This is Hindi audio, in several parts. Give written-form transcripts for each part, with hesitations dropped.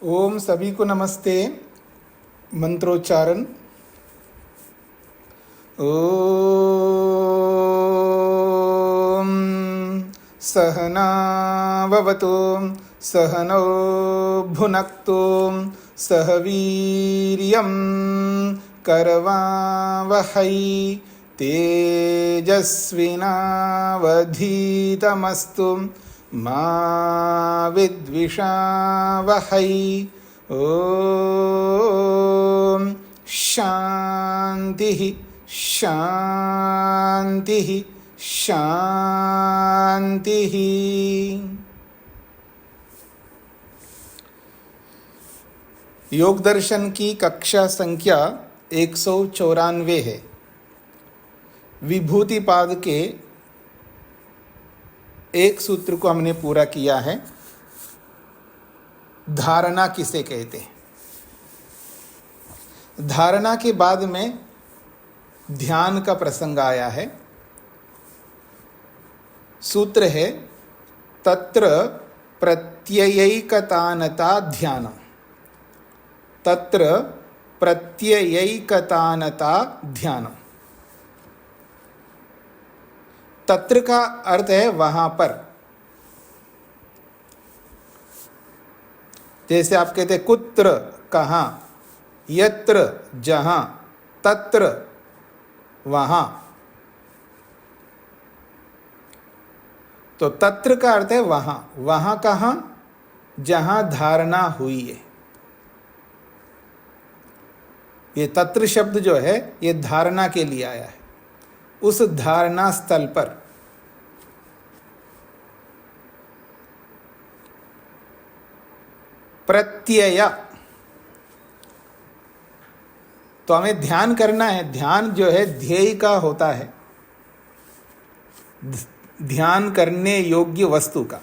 ओम सभी को नमस्ते। मंत्रोच्चारण। ओम सहनाववतु सहनौ भुनक्तु सह वीर्यं करवावहै तेजस्विनावधीतमस्तु मा विद्विषावहै। ओम शांति शांति शांति। योग दर्शन की कक्षा संख्या 194 है। विभूतिपाद के एक सूत्र को हमने पूरा किया है। धारणा किसे कहते हैं? धारणा के बाद में ध्यान का प्रसंग आया है। सूत्र है तत्र प्रत्ययैकतानता ध्यान। तत्र प्रत्ययैकतानता ध्यान। तत्र का अर्थ है वहां पर। जैसे आप कहते हैं कुत्र कहाँ, यत्र जहां, तत्र वहां। तो तत्र का अर्थ है वहां। वहां कहाँ? जहां धारणा हुई है। ये तत्र शब्द जो है ये धारणा के लिए आया है। उस धारणा स्थल पर। प्रत्यय, तो हमें ध्यान करना है। ध्यान जो है ध्येय का होता है, ध्यान करने योग्य वस्तु का।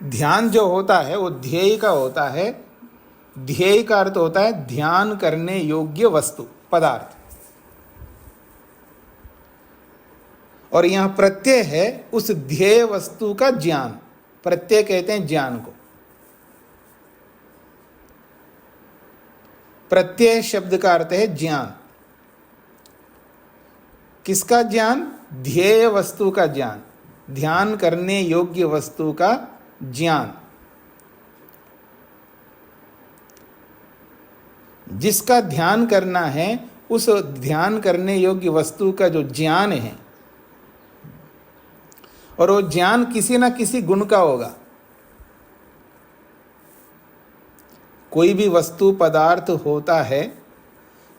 ध्यान जो होता है वो ध्येय का होता है। ध्येय का अर्थ होता है ध्यान करने योग्य वस्तु, पदार्थ। और यहां प्रत्यय है उस ध्येय वस्तु का ज्ञान। प्रत्यय कहते हैं ज्ञान को। प्रत्यय शब्द का अर्थ है ज्ञान। किसका ज्ञान? ध्येय वस्तु का ज्ञान, ध्यान करने योग्य वस्तु का ज्ञान। जिसका ध्यान करना है उस ध्यान करने योग्य वस्तु का जो ज्ञान है, और वो ज्ञान किसी ना किसी गुण का होगा। कोई भी वस्तु पदार्थ होता है,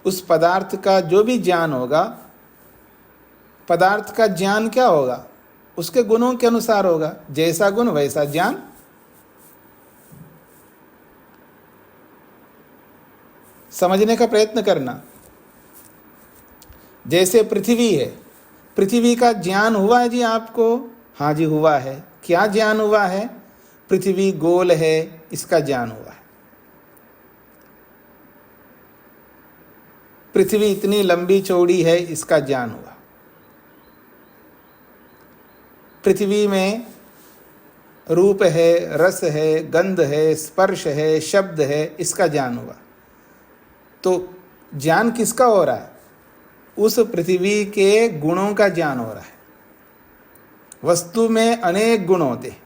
उस पदार्थ का जो भी ज्ञान होगा, पदार्थ का ज्ञान क्या होगा? उसके गुणों के अनुसार होगा। जैसा गुण वैसा ज्ञान। समझने का प्रयत्न करना। जैसे पृथ्वी है, पृथ्वी का ज्ञान हुआ है जी आपको? हाँ जी हुआ है। क्या ज्ञान हुआ है? पृथ्वी गोल है, इसका ज्ञान हुआ है। पृथ्वी इतनी लंबी चौड़ी है, इसका ज्ञान हुआ। पृथ्वी में रूप है, रस है, गंध है, स्पर्श है, शब्द है, इसका ज्ञान हुआ। तो ज्ञान किसका हो रहा है? उस पृथ्वी के गुणों का ज्ञान हो रहा है। वस्तु में अनेक गुण होते हैं,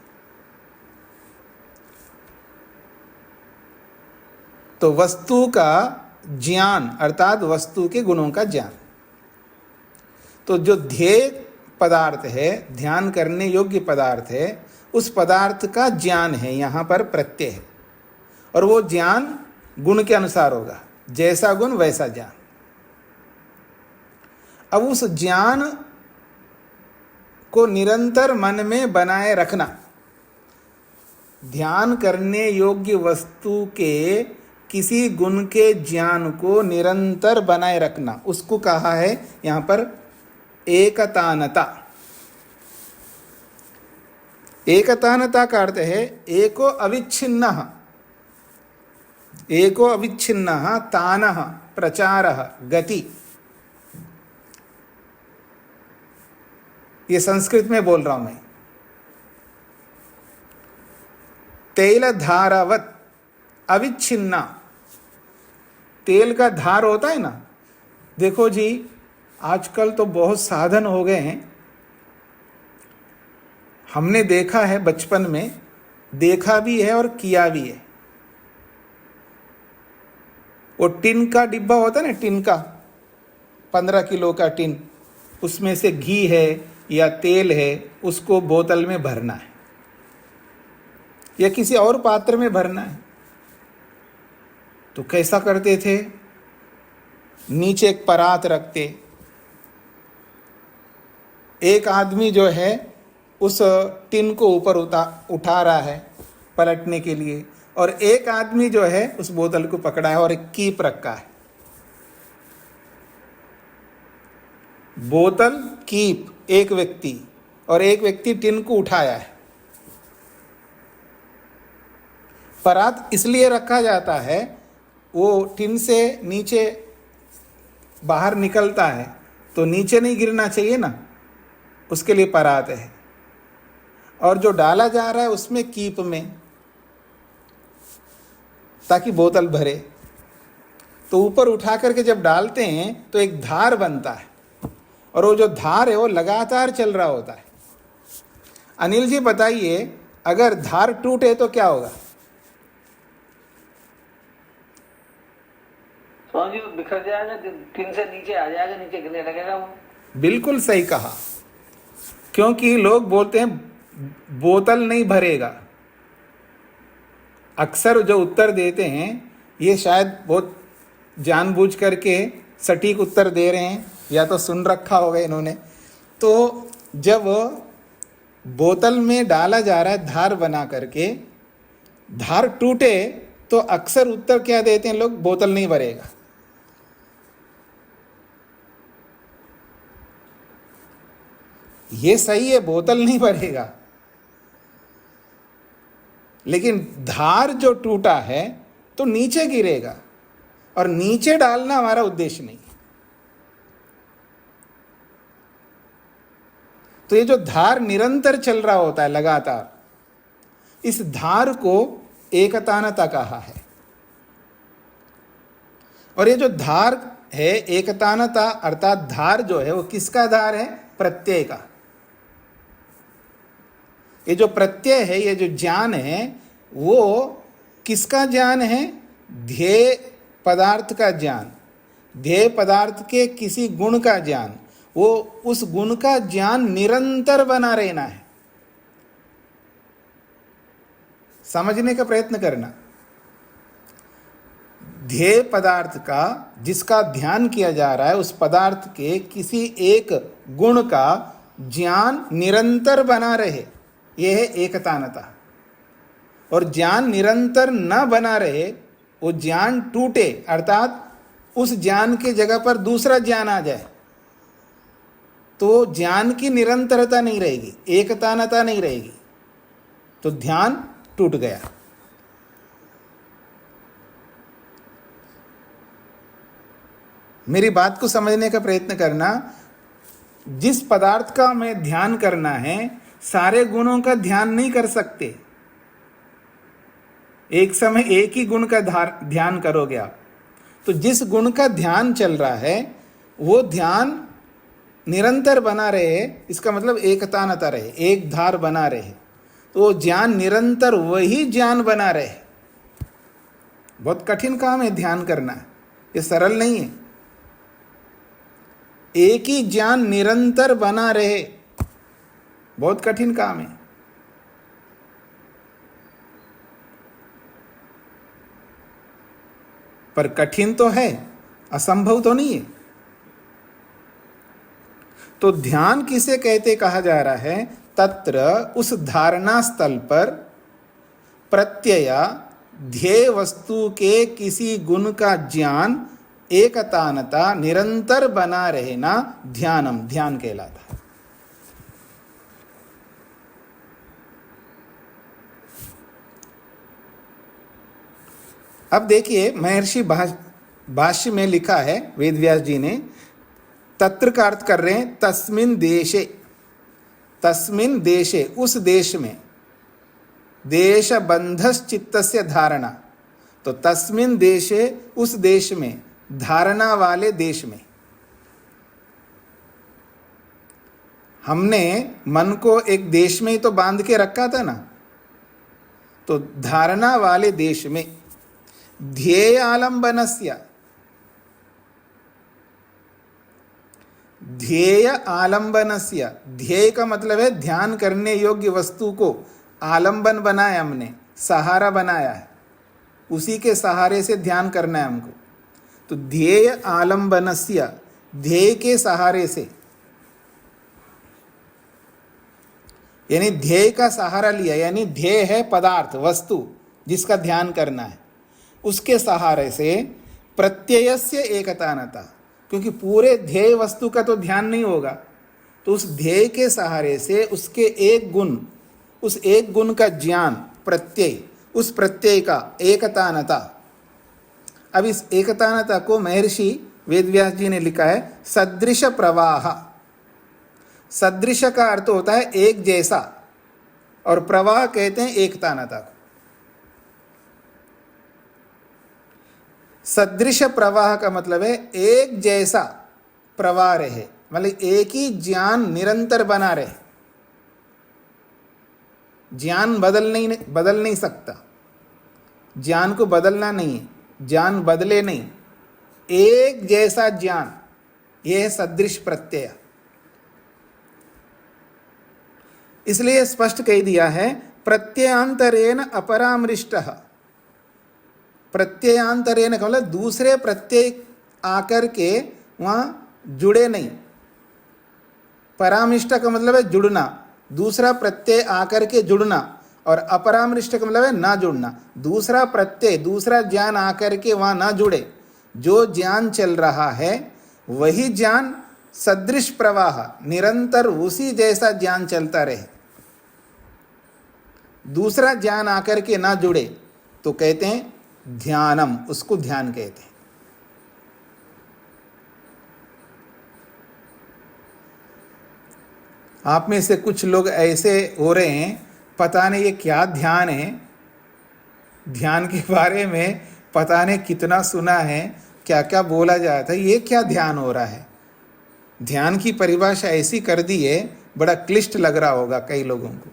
तो वस्तु का ज्ञान अर्थात वस्तु के गुणों का ज्ञान। तो जो ध्येय पदार्थ है, ध्यान करने योग्य पदार्थ है, उस पदार्थ का ज्ञान है यहाँ पर प्रत्यय है। और वो ज्ञान गुण के अनुसार होगा। जैसा गुण वैसा ज्ञान। अब उस ज्ञान को निरंतर मन में बनाए रखना। ध्यान करने योग्य वस्तु के किसी गुण के ज्ञान को निरंतर बनाए रखना, उसको कहा है यहां पर एकतानता। एकतानता का अर्थ है एको अविच्छिन्नः। एको अविच्छिन्नः तानः प्रचारः गति। ये संस्कृत में बोल रहा हूं मैं। तेल धारावत अविच्छिन्ना, तेल का धार होता है ना, देखो जी आजकल तो बहुत साधन हो गए हैं। हमने देखा है, बचपन में देखा भी है और किया भी है। वो टिन का डिब्बा होता है ना, टिन का 15 किलो का टिन, उसमें से घी है या तेल है, उसको बोतल में भरना है या किसी और पात्र में भरना है। तो कैसा करते थे, नीचे एक परात रखते, एक आदमी जो है उस टिन को ऊपर उठा रहा है पलटने के लिए, और एक आदमी जो है उस बोतल को पकड़ा है और एक कीप रखा है। बोतल, कीप एक व्यक्ति, और एक व्यक्ति टिन को उठाया है। परात इसलिए रखा जाता है, वो टिन से नीचे बाहर निकलता है तो नीचे नहीं गिरना चाहिए ना, उसके लिए परात है। और जो डाला जा रहा है उसमें कीप में, ताकि बोतल भरे। तो ऊपर उठा करके जब डालते हैं तो एक धार बनता है, और वो जो धार है वो लगातार चल रहा होता है। अनिल जी बताइए, अगर धार टूटे तो क्या होगा? स्वामी जी बिखर जाएगा, टिन से नीचे आ जाएगा, नीचे गिरने लगेगा वो। बिल्कुल सही कहा, क्योंकि लोग बोलते हैं बोतल नहीं भरेगा। अक्सर जो उत्तर देते हैं ये शायद बहुत जानबूझ करके सटीक उत्तर दे रहे हैं, या तो सुन रखा होगा इन्होंने। तो जब बोतल में डाला जा रहा है धार बना करके, धार टूटे तो अक्सर उत्तर क्या देते हैं लोग? बोतल नहीं भरेगा। ये सही है, बोतल नहीं भरेगा, लेकिन धार जो टूटा है तो नीचे गिरेगा, और नीचे डालना हमारा उद्देश्य नहीं। तो ये जो धार निरंतर चल रहा होता है लगातार, इस धार को एकतानता कहा है। और ये जो धार है एकतानता, अर्थात धार जो है वो किसका धार है? प्रत्यय का। ये जो प्रत्यय है, ये जो ज्ञान है, वो किसका ज्ञान है? ध्येय पदार्थ का ज्ञान, ध्येय पदार्थ के किसी गुण का ज्ञान। वो उस गुण का ज्ञान निरंतर बना रहना है। समझने का प्रयत्न करना। ध्येय पदार्थ का जिसका ध्यान किया जा रहा है, उस पदार्थ के किसी एक गुण का ज्ञान निरंतर बना रहे, यह है एकतानता। और ज्ञान निरंतर न बना रहे, वो ज्ञान टूटे, अर्थात उस ज्ञान के जगह पर दूसरा ज्ञान आ जाए, तो ज्ञान की निरंतरता नहीं रहेगी, एकतानता नहीं रहेगी, तो ध्यान टूट गया। मेरी बात को समझने का प्रयत्न करना। जिस पदार्थ का हमें ध्यान करना है, सारे गुणों का ध्यान नहीं कर सकते। एक समय एक ही गुण का ध्यान करोगे आप, तो जिस गुण का ध्यान चल रहा है वो ध्यान निरंतर बना रहे, इसका मतलब एकतानता रहे, एक धार बना रहे, तो वो ज्ञान निरंतर वही ज्ञान बना रहे। बहुत कठिन काम है ध्यान करना, ये सरल नहीं है। एक ही ज्ञान निरंतर बना रहे, बहुत कठिन काम है। पर कठिन तो है, असंभव तो नहीं है। तो ध्यान किसे कहते कहा जा रहा है? तत्र, उस धारणा स्थल पर, प्रत्यय ध्येय वस्तु के किसी गुण का ज्ञान एकतानता निरंतर बना रहना ध्यानम, ध्यान कहलाता है। अब देखिए, महर्षि भाष्य में लिखा है, वेदव्यास जी ने तत्र का अर्थ कर रहे हैं तस्मिन देशे, तस्मिन देशे, उस देश में। देश बंधश्चित्तस्य धारणा, तो तस्मिन देशे, उस देश में, धारणा वाले देश में। हमने मन को एक देश में ही तो बांध के रखा था ना, तो धारणा वाले देश में। ध्येय आलंबनस्य, ध्येय आलंबनस्य, ध्येय का मतलब है ध्यान करने योग्य वस्तु को आलंबन बनाया हमने, सहारा बनाया है, उसी के सहारे से ध्यान करना है हमको। तो ध्येय आलंबनस्य, ध्येय के सहारे से, यानी ध्येय का सहारा लिया, यानी ध्येय है पदार्थ, वस्तु जिसका ध्यान करना है, उसके सहारे से प्रत्ययस्य एकतानता, क्योंकि पूरे ध्येय वस्तु का तो ध्यान नहीं होगा, तो उस ध्येय के सहारे से उसके एक गुण, उस एक गुण का ज्ञान, प्रत्यय, उस प्रत्यय का एकतानता। अब इस एकतानता को महर्षि वेदव्यास जी ने लिखा है सदृश प्रवाह। सदृश का अर्थ होता है एक जैसा, और प्रवाह कहते हैं एकतानता को। सदृश प्रवाह का मतलब है एक जैसा प्रवाह रहे, मतलब एक ही ज्ञान निरंतर बना रहे। ज्ञान बदल नहीं सकता, ज्ञान को बदलना नहीं है, ज्ञान बदले नहीं, एक जैसा ज्ञान, यह है सदृश प्रत्यय। इसलिए स्पष्ट कह दिया है प्रत्ययांतरेण अपरामृष्टः। प्रत्ययांतरेण का मतलब दूसरे प्रत्यय आकर के वहाँ जुड़े नहीं। परामृष्ट का मतलब है जुड़ना, दूसरा प्रत्यय आकर के जुड़ना, और अपरामृष्ट का मतलब है ना जुड़ना। दूसरा प्रत्यय, दूसरा ज्ञान आकर के वहाँ ना जुड़े, जो ज्ञान चल रहा है वही ज्ञान सदृश प्रवाह, निरंतर उसी जैसा ज्ञान चलता रहे। दूसरा ज्ञान आकर के ना जुड़े तो कहते हैं ध्यानम, उसको ध्यान कहते हैं। आप में से कुछ लोग ऐसे हो रहे हैं, पता नहीं ये क्या ध्यान है, ध्यान के बारे में पता नहीं कितना सुना है, क्या क्या बोला जाता है, ये क्या ध्यान हो रहा है। ध्यान की परिभाषा ऐसी कर दी है, बड़ा क्लिष्ट लग रहा होगा कई लोगों को।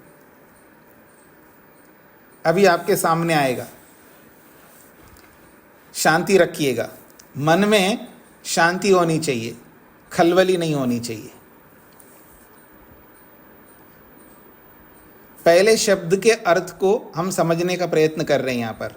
अभी आपके सामने आएगा। शांति रखिएगा, मन में शांति होनी चाहिए, खलबली नहीं होनी चाहिए। पहले शब्द के अर्थ को हम समझने का प्रयत्न कर रहे हैं यहाँ पर।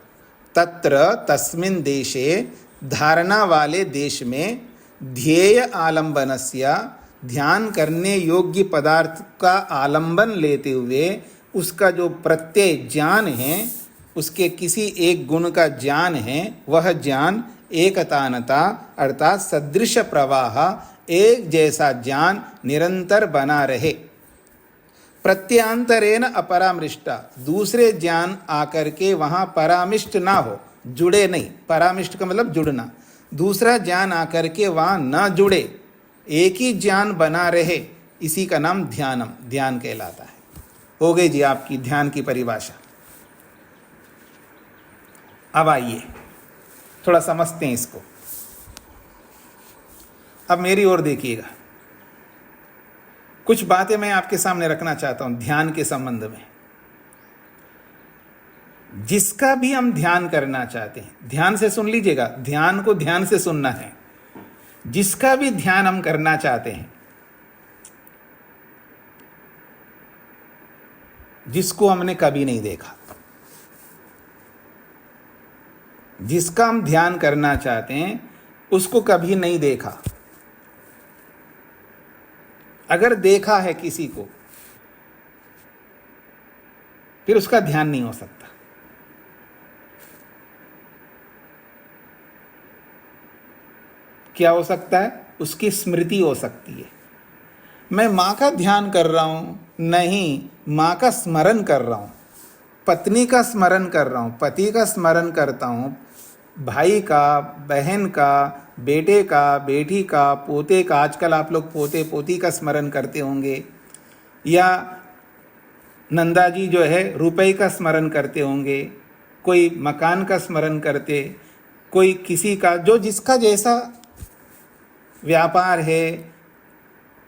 तत्र तस्मिन् देशे, धारणा वाले देश में, ध्येय आलंबनस्य, ध्यान करने योग्य पदार्थ का आलंबन लेते हुए उसका जो प्रत्यय ज्ञान है, उसके किसी एक गुण का ज्ञान है, वह ज्ञान एकतानता अर्थात सदृश प्रवाह, एक जैसा ज्ञान निरंतर बना रहे। प्रत्यांतरेण अपरामृष्टा, दूसरे ज्ञान आकर के वहाँ परामिष्ट ना हो, जुड़े नहीं। परामिष्ट का मतलब जुड़ना, दूसरा ज्ञान आकर के वहाँ न जुड़े, एक ही ज्ञान बना रहे, इसी का नाम ध्यानम, ध्यान कहलाता है। हो गई जी आपकी ध्यान की परिभाषा। अब आइए थोड़ा समझते हैं इसको। अब मेरी ओर देखिएगा, कुछ बातें मैं आपके सामने रखना चाहता हूं ध्यान के संबंध में। जिसका भी हम ध्यान करना चाहते हैं, ध्यान से सुन लीजिएगा, ध्यान को ध्यान से सुनना है। जिसका भी ध्यान हम करना चाहते हैं, जिसको हमने कभी नहीं देखा, जिसका हम ध्यान करना चाहते हैं उसको कभी नहीं देखा। अगर देखा है किसी को, फिर उसका ध्यान नहीं हो सकता। क्या हो सकता है? उसकी स्मृति हो सकती है। मैं माँ का ध्यान कर रहा हूँ, नहीं, माँ का स्मरण कर रहा हूँ, पत्नी का स्मरण कर रहा हूँ, पति का स्मरण करता हूँ, भाई का, बहन का, बेटे का, बेटी का, पोते का। आजकल आप लोग पोते पोती का स्मरण करते होंगे, या नंदा जी जो है रुपए का स्मरण करते होंगे, कोई मकान का स्मरण करते, कोई किसी का, जो जिसका जैसा व्यापार है,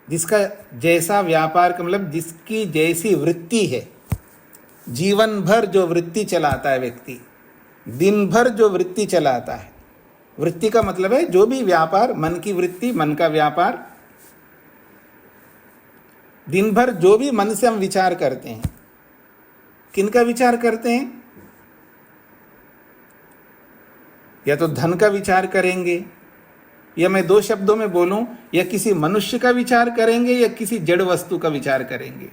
जिसका जैसा व्यापार का मतलब जिसकी जैसी वृत्ति है, जीवन भर जो वृत्ति चलाता है व्यक्ति, दिन भर जो वृत्ति चलाता है, वृत्ति का मतलब है जो भी व्यापार, मन की वृत्ति, मन का व्यापार, दिन भर जो भी मन से हम विचार करते हैं, किनका विचार करते हैं? या तो धन का विचार करेंगे, या मैं दो शब्दों में बोलूं, या किसी मनुष्य का विचार करेंगे या किसी जड़ वस्तु का विचार करेंगे,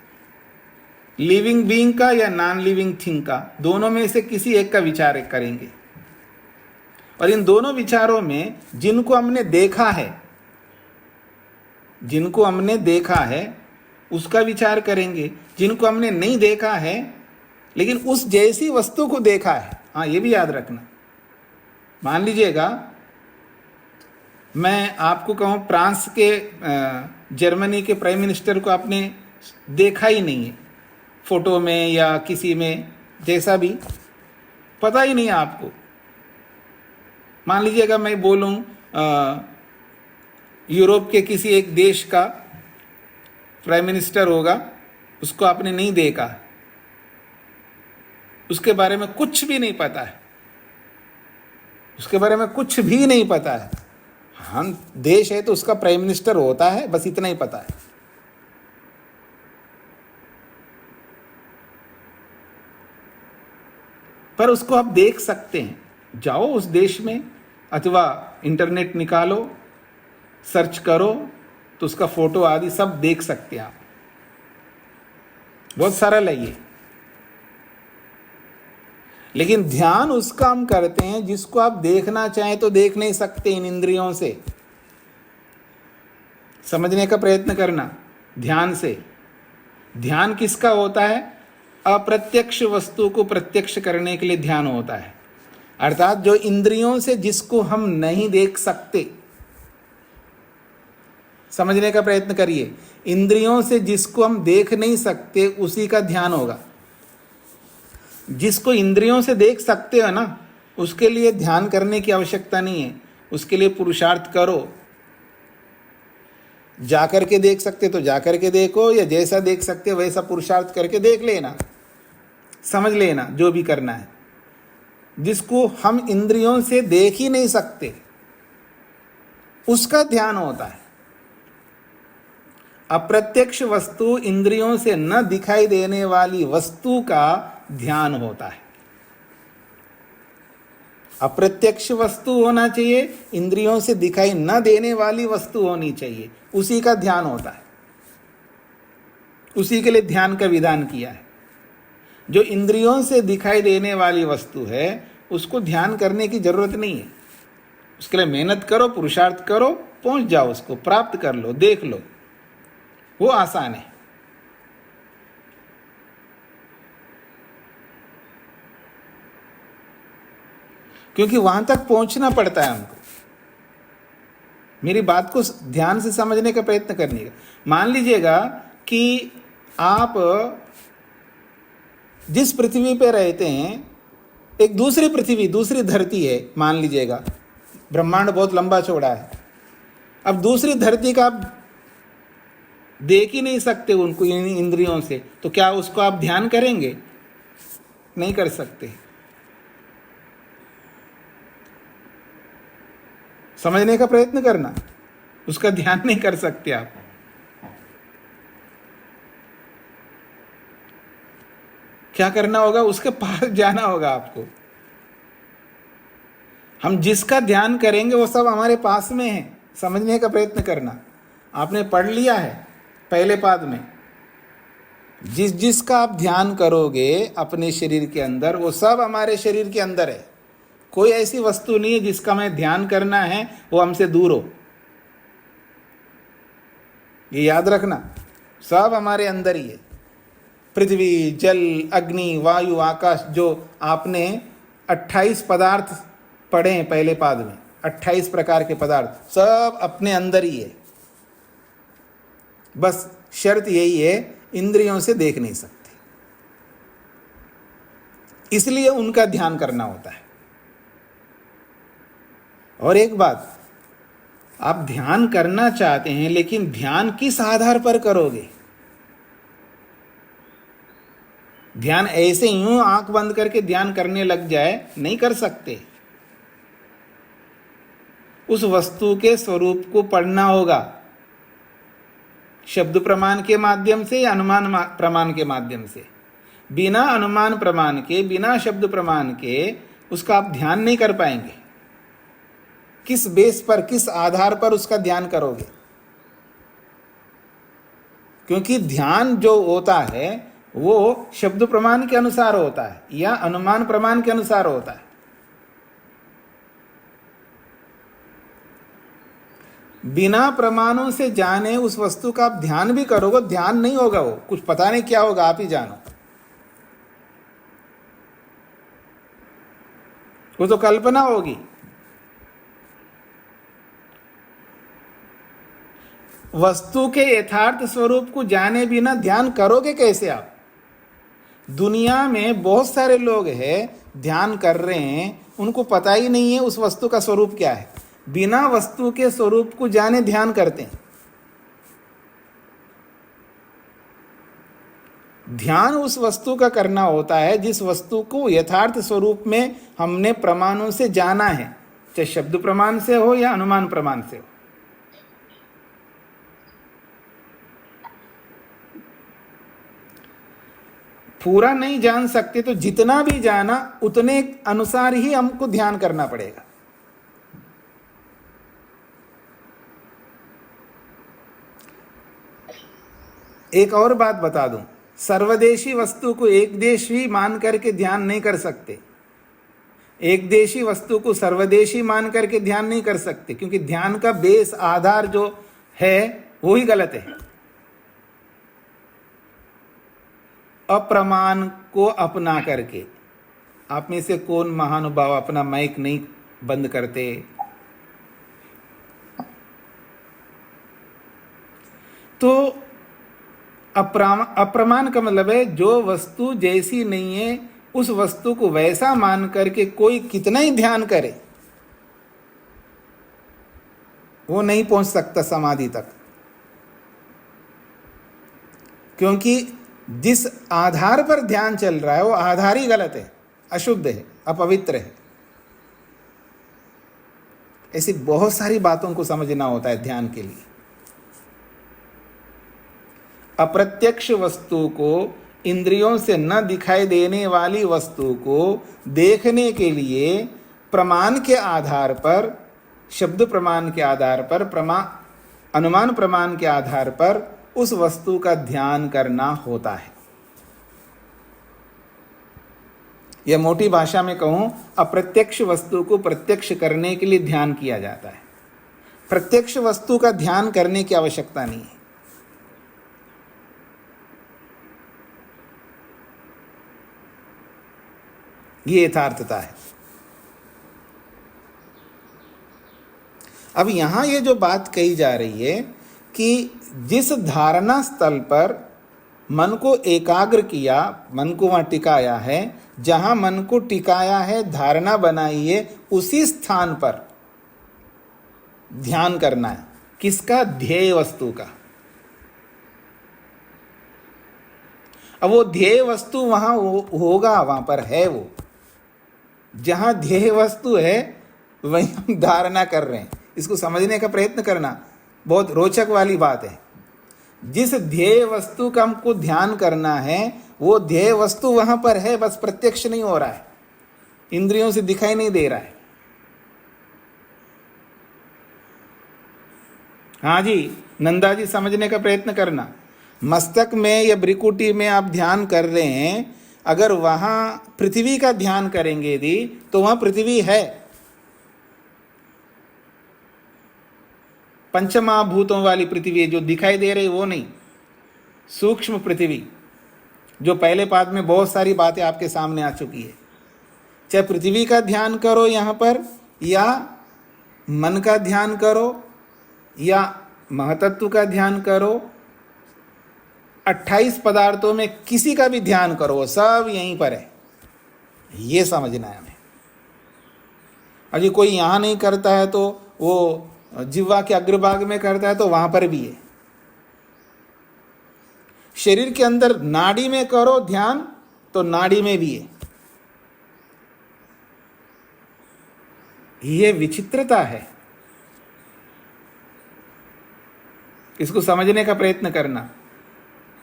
लिविंग बीइंग का या नॉन लिविंग थिंग का, दोनों में से किसी एक का विचार करेंगे। और इन दोनों विचारों में जिनको हमने देखा है, जिनको हमने देखा है उसका विचार करेंगे, जिनको हमने नहीं देखा है लेकिन उस जैसी वस्तु को देखा है। हाँ, ये भी याद रखना। मान लीजिएगा मैं आपको कहूँ फ्रांस के जर्मनी के प्राइम मिनिस्टर को आपने देखा ही नहीं है, फोटो में या किसी में, जैसा भी, पता ही नहीं है आपको। मान लीजिएगा मैं बोलूँ यूरोप के किसी एक देश का प्राइम मिनिस्टर होगा, उसको आपने नहीं देखा, उसके बारे में कुछ भी नहीं पता है, उसके बारे में कुछ भी नहीं पता है। हाँ, देश है तो उसका प्राइम मिनिस्टर होता है, बस इतना ही पता है। पर उसको आप देख सकते हैं, जाओ उस देश में, अथवा इंटरनेट निकालो, सर्च करो तो उसका फोटो आदि सब देख सकते हैं आप। बहुत सरल है ये। लेकिन ध्यान उसका हम करते हैं जिसको आप देखना चाहें तो देख नहीं सकते इन इंद्रियों से। समझने का प्रयत्न करना ध्यान से। ध्यान किसका होता है? अप्रत्यक्ष वस्तु को प्रत्यक्ष करने के लिए ध्यान होता है। अर्थात जो इंद्रियों से जिसको हम नहीं देख सकते, समझने का प्रयत्न करिए, इंद्रियों से जिसको हम देख नहीं सकते उसी का ध्यान होगा। जिसको इंद्रियों से देख सकते हो ना, उसके लिए ध्यान करने की आवश्यकता नहीं है। उसके लिए पुरुषार्थ करो। जाकर के देख सकते तो जाकर के देखो, या जैसा देख सकते वैसा पुरुषार्थ करके देख लेना, समझ लेना जो भी करना है। जिसको हम इंद्रियों से देख ही नहीं सकते उसका ध्यान होता है। अप्रत्यक्ष वस्तु, इंद्रियों से न दिखाई देने वाली वस्तु का ध्यान होता है। अप्रत्यक्ष वस्तु होना चाहिए, इंद्रियों से दिखाई न देने वाली वस्तु होनी चाहिए, उसी का ध्यान होता है। उसी के लिए ध्यान का विधान किया है। जो इंद्रियों से दिखाई देने वाली वस्तु है उसको ध्यान करने की जरूरत नहीं है। उसके लिए मेहनत करो, पुरुषार्थ करो, पहुंच जाओ, उसको प्राप्त कर लो, देख लो, वो आसान है। क्योंकि वहां तक पहुंचना पड़ता है हमको। मेरी बात को ध्यान से समझने का प्रयत्न करने का। मान लीजिएगा कि आप जिस पृथ्वी पे रहते हैं, एक दूसरी पृथ्वी, दूसरी धरती है, मान लीजिएगा ब्रह्मांड बहुत लंबा चौड़ा है। अब दूसरी धरती का आप देख ही नहीं सकते उनको इंद्रियों से, तो क्या उसको आप ध्यान करेंगे? नहीं कर सकते। समझने का प्रयत्न करना, उसका ध्यान नहीं कर सकते आप। क्या करना होगा? उसके पास जाना होगा आपको। हम जिसका ध्यान करेंगे वो सब हमारे पास में है। समझने का प्रयत्न करना। आपने पढ़ लिया है पहले पाद में, जिसका आप ध्यान करोगे अपने शरीर के अंदर, वो सब हमारे शरीर के अंदर है। कोई ऐसी वस्तु नहीं है जिसका मैं ध्यान करना है वो हमसे दूर हो। ये याद रखना, सब हमारे अंदर ही है। पृथ्वी, जल, अग्नि, वायु, आकाश, जो आपने 28 पदार्थ पढ़े हैं पहले पाद में, 28 प्रकार के पदार्थ सब अपने अंदर ही है। बस शर्त यही है, इंद्रियों से देख नहीं सकते। इसलिए उनका ध्यान करना होता है। और एक बात, आप ध्यान करना चाहते हैं, लेकिन ध्यान किस आधार पर करोगे? ध्यान ऐसे यूं आंख बंद करके ध्यान करने लग जाए, नहीं कर सकते। उस वस्तु के स्वरूप को पढ़ना होगा, शब्द प्रमाण के माध्यम से या अनुमान प्रमाण के माध्यम से। बिना अनुमान प्रमाण के, बिना शब्द प्रमाण के उसका आप ध्यान नहीं कर पाएंगे। किस बेस पर, किस आधार पर उसका ध्यान करोगे? क्योंकि ध्यान जो होता है वो शब्द प्रमाण के अनुसार होता है या अनुमान प्रमाण के अनुसार होता है। बिना प्रमाणों से जाने उस वस्तु का आप ध्यान भी करोगे, ध्यान नहीं होगा, वो कुछ पता नहीं क्या होगा, आप ही जानो। वो तो कल्पना होगी। वस्तु के यथार्थ स्वरूप को जाने बिना ध्यान करोगे कैसे आप? दुनिया में बहुत सारे लोग हैं, ध्यान कर रहे हैं, उनको पता ही नहीं है उस वस्तु का स्वरूप क्या है। बिना वस्तु के स्वरूप को जाने ध्यान करते हैं। ध्यान उस वस्तु का करना होता है जिस वस्तु को यथार्थ स्वरूप में हमने प्रमाणों से जाना है, चाहे शब्द प्रमाण से हो या अनुमान प्रमाण से हो। पूरा नहीं जान सकते तो जितना भी जाना उतने अनुसार ही हमको ध्यान करना पड़ेगा। एक और बात बता दूं, सर्वदेशी वस्तु को एक देशी मान करके ध्यान नहीं कर सकते। एक देशी वस्तु को सर्वदेशी मान करके ध्यान नहीं कर सकते, क्योंकि ध्यान का बेस, आधार जो है वो ही गलत है। अप्रमाण को अपना करके, आप में से कौन महानुभाव अपना माइक नहीं बंद करते? तो अप्रमाण का मतलब है जो वस्तु जैसी नहीं है उस वस्तु को वैसा मान करके कोई कितना ही ध्यान करे वो नहीं पहुंच सकता समाधि तक, क्योंकि जिस आधार पर ध्यान चल रहा है वो आधार ही गलत है, अशुद्ध है, अपवित्र है। ऐसी बहुत सारी बातों को समझना होता है ध्यान के लिए। अप्रत्यक्ष वस्तु को, इंद्रियों से न दिखाई देने वाली वस्तु को देखने के लिए प्रमाण के आधार पर, शब्द प्रमाण के आधार पर, अनुमान प्रमाण के आधार पर उस वस्तु का ध्यान करना होता है। यह मोटी भाषा में कहूं, अप्रत्यक्ष वस्तु को प्रत्यक्ष करने के लिए ध्यान किया जाता है। प्रत्यक्ष वस्तु का ध्यान करने की आवश्यकता नहीं है। ये यथार्थता है। अब यहां ये जो बात कही जा रही है कि जिस धारणा स्थल पर मन को एकाग्र किया, मन को वहां टिकाया है, जहां मन को टिकाया है, धारणा बनाई है, उसी स्थान पर ध्यान करना है। किसका? ध्येय वस्तु का। अब वो ध्येय वस्तु वहां होगा, वहां पर है। वो जहां ध्येय वस्तु है वहीं हम धारणा कर रहे हैं। इसको समझने का प्रयत्न करना बहुत रोचक वाली बात है। जिस ध्येय वस्तु का हमको ध्यान करना है वो ध्येय वस्तु वहां पर है, बस प्रत्यक्ष नहीं हो रहा है, इंद्रियों से दिखाई नहीं दे रहा है। हाँ जी, नंदा जी, समझने का प्रयत्न करना। मस्तक में या भ्रिकुटी में आप ध्यान कर रहे हैं, अगर वहां पृथ्वी का ध्यान करेंगे यदि, तो वहां पृथ्वी है। पंचमहाभूतों वाली पृथ्वी जो दिखाई दे रही वो नहीं, सूक्ष्म पृथ्वी, जो पहले पाद में बहुत सारी बातें आपके सामने आ चुकी है। चाहे पृथ्वी का ध्यान करो यहाँ पर, या मन का ध्यान करो, या महतत्व का ध्यान करो, 28 पदार्थों में किसी का भी ध्यान करो, वो सब यहीं पर है। ये समझना है हमें। अभी कोई यहाँ नहीं करता है तो वो जिह्वा के अग्रभाग में करता है तो वहां पर भी है। शरीर के अंदर नाड़ी में करो ध्यान तो नाड़ी में भी है। ये विचित्रता है, इसको समझने का प्रयत्न करना।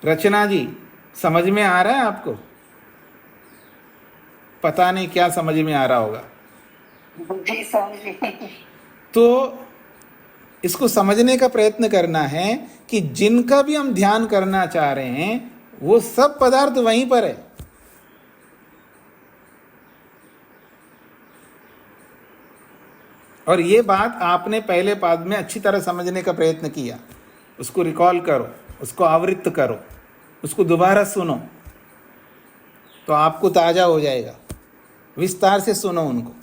रचना जी, समझ में आ रहा है आपको? पता नहीं क्या समझ में आ रहा होगा। जी समझ गई। तो इसको समझने का प्रयत्न करना है कि जिनका भी हम ध्यान करना चाह रहे हैं वो सब पदार्थ वहीं पर है। और ये बात आपने पहले पाद में अच्छी तरह समझने का प्रयत्न किया। उसको रिकॉल करो, उसको आवृत्त करो, उसको दोबारा सुनो तो आपको ताजा हो जाएगा। विस्तार से सुनो उनको।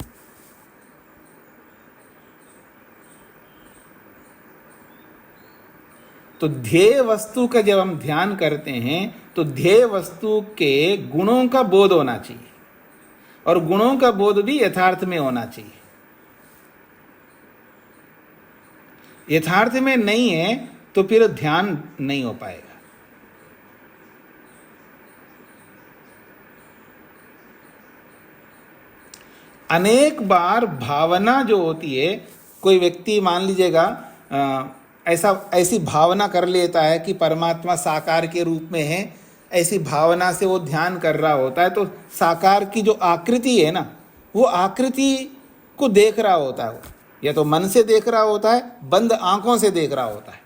तो ध्येय वस्तु का जब हम ध्यान करते हैं तो ध्येय वस्तु के गुणों का बोध होना चाहिए, और गुणों का बोध भी यथार्थ में होना चाहिए। यथार्थ में नहीं है तो फिर ध्यान नहीं हो पाएगा। अनेक बार भावना जो होती है, कोई व्यक्ति मान लीजिएगा ऐसी भावना कर लेता है कि परमात्मा साकार के रूप में है, ऐसी भावना से वो ध्यान कर रहा होता है तो साकार की जो आकृति है ना, वो आकृति को देख रहा होता है। वो या तो मन से देख रहा होता है, बंद आंखों से देख रहा होता है।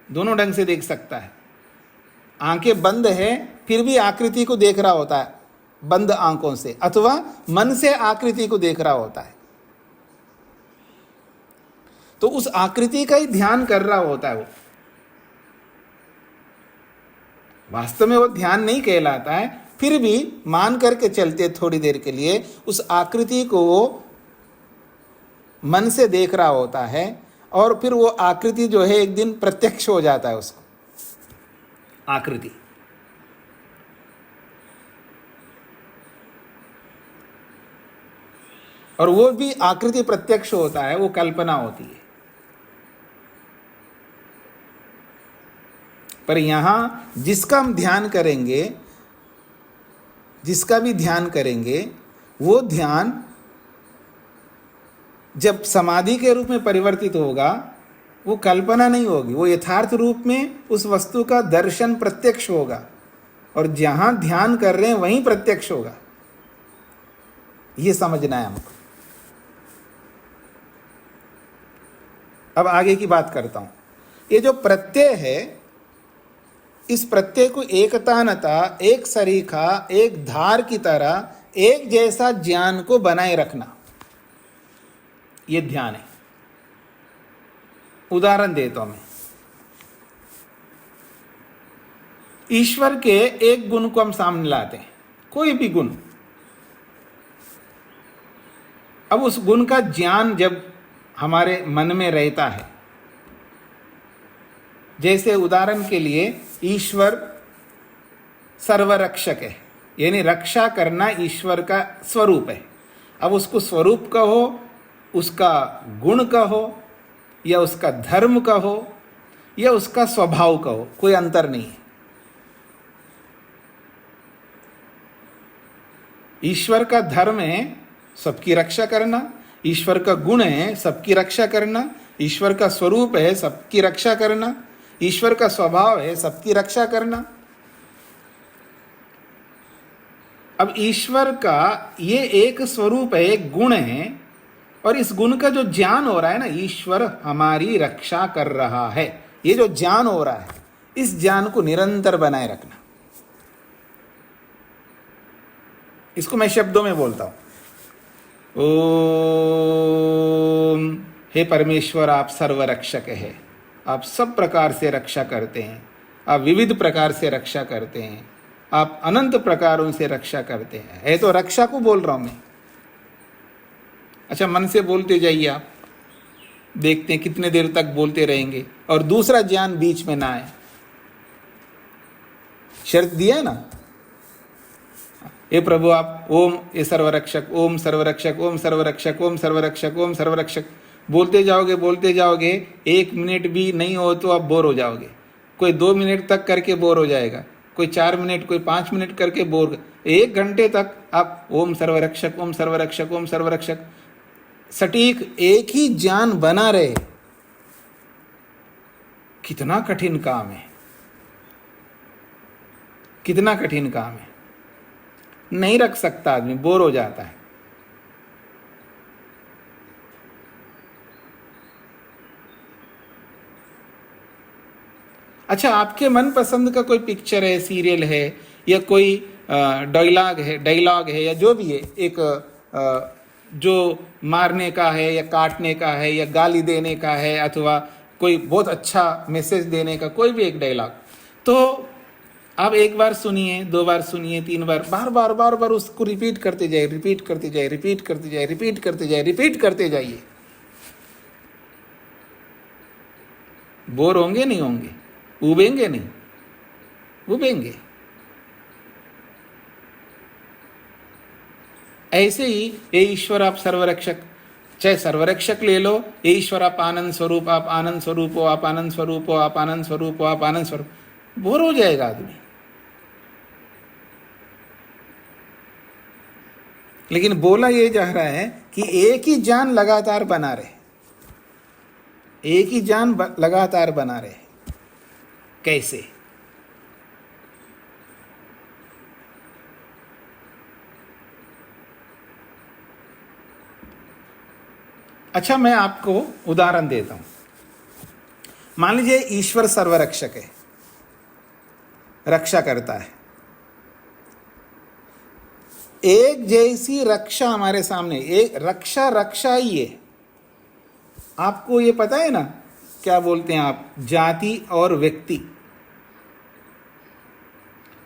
दोनों ढंग से देख सकता है। आंखें बंद है फिर भी आकृति को देख रहा होता है बंद आंखों से, अथवा मन से आकृति को देख रहा होता है। तो उस आकृति का ही ध्यान कर रहा होता है वो। वास्तव में वो ध्यान नहीं कहलाता है, फिर भी मान करके चलते थोड़ी देर के लिए उस आकृति को वो मन से देख रहा होता है, और फिर वो आकृति जो है एक दिन प्रत्यक्ष हो जाता है उसको। आकृति और वो भी आकृति प्रत्यक्ष होता है, वो कल्पना होती है। पर यहाँ जिसका हम ध्यान करेंगे, जिसका भी ध्यान करेंगे, वो ध्यान जब समाधि के रूप में परिवर्तित होगा, वो कल्पना नहीं होगी, वो यथार्थ रूप में उस वस्तु का दर्शन प्रत्यक्ष होगा। और जहां ध्यान कर रहे हैं वहीं प्रत्यक्ष होगा। ये समझना है हमको। अब आगे की बात करता हूं। ये जो प्रत्यय है, इस प्रत्यय को एकतानता, एक सरीखा, एक धार की तरह एक जैसा ज्ञान को बनाए रखना, ये ध्यान है। उदाहरण देता हूं मैं। ईश्वर के एक गुण को हम सामने लाते हैं, कोई भी गुण। अब उस गुण का ज्ञान जब हमारे मन में रहता है, जैसे उदाहरण के लिए ईश्वर सर्वरक्षक है, यानी रक्षा करना ईश्वर का स्वरूप है। अब उसको स्वरूप कहो, उसका गुण कहो, या उसका धर्म कहो, या उसका स्वभाव कहो, कोई अंतर नहीं है। ईश्वर का धर्म है सबकी रक्षा करना, ईश्वर का गुण है सबकी रक्षा करना, ईश्वर का स्वरूप है सबकी रक्षा करना, ईश्वर का स्वभाव है सबकी रक्षा करना। अब ईश्वर का ये एक स्वरूप है, एक गुण है, और इस गुण का जो ज्ञान हो रहा है ना, ईश्वर हमारी रक्षा कर रहा है, ये जो ज्ञान हो रहा है, इस ज्ञान को निरंतर बनाए रखना। इसको मैं शब्दों में बोलता हूं। ओम, हे परमेश्वर, आप सर्वरक्षक है, आप सब प्रकार से रक्षा करते हैं, आप विविध प्रकार से रक्षा करते हैं, आप अनंत प्रकारों से रक्षा करते हैं। है तो रक्षा को बोल रहा हूं मैं। अच्छा, मन से बोलते जाइए आप, देखते हैं कितने देर तक बोलते रहेंगे और दूसरा ज्ञान बीच में ना आए। शर्त दिया है ना, हे प्रभु आप ओम ये सर्वरक्षक, ओम सर्वरक्षक, ओम सर्वरक्षक, ओम सर्वरक्षक, ओम सर्वरक्षक बोलते जाओगे, 1 मिनट भी नहीं हो तो आप बोर हो जाओगे। कोई 2 मिनट तक करके बोर हो जाएगा, कोई 4 मिनट, कोई 5 मिनट करके बोर, 1 घंटे तक आप ओम सर्वरक्षक, ओम सर्वरक्षक, ओम सर्वरक्षक सटीक एक ही ज्ञान बना रहे। कितना कठिन काम है, कितना कठिन काम है। नहीं रख सकता आदमी, बोर हो जाता है। अच्छा, आपके मनपसंद का कोई पिक्चर है, सीरियल है, या कोई डायलॉग है या जो भी है, एक जो मारने का है या काटने का है या गाली देने का है, अथवा कोई बहुत अच्छा मैसेज देने का, कोई भी एक डायलॉग, तो आप 1 बार सुनिए, 2 बार सुनिए, 3 बार, बार बार उसको रिपीट करते जाइए, रिपीट करते जाइए, रिपीट करते जाइए, रिपीट करते जाइए, रिपीट करते जाइए। बोर होंगे नहीं होंगे, उबेंगे नहीं, उबेंगे। ऐसे ही ये ईश्वर आप सर्वरक्षक, चाहे सर्वरक्षक ले लो, ये ईश्वर आप आनंद स्वरूप, आप आनंद स्वरूप हो, आप आनंद स्वरूप हो, आप आनंद स्वरूप हो, आप आनंद स्वरूप, बोर हो जाएगा आदमी। लेकिन बोला ये जा रहा है कि एक ही ज्ञान लगातार बना रहे, एक ही ज्ञान लगातार बना रहे। कैसे? अच्छा, मैं आपको उदाहरण देता हूं। मान लीजिए ईश्वर सर्वरक्षक है, रक्षा करता है। एक जैसी रक्षा हमारे सामने, एक रक्षा ही है। आपको ये पता है ना, क्या बोलते हैं आप, जाति और व्यक्ति।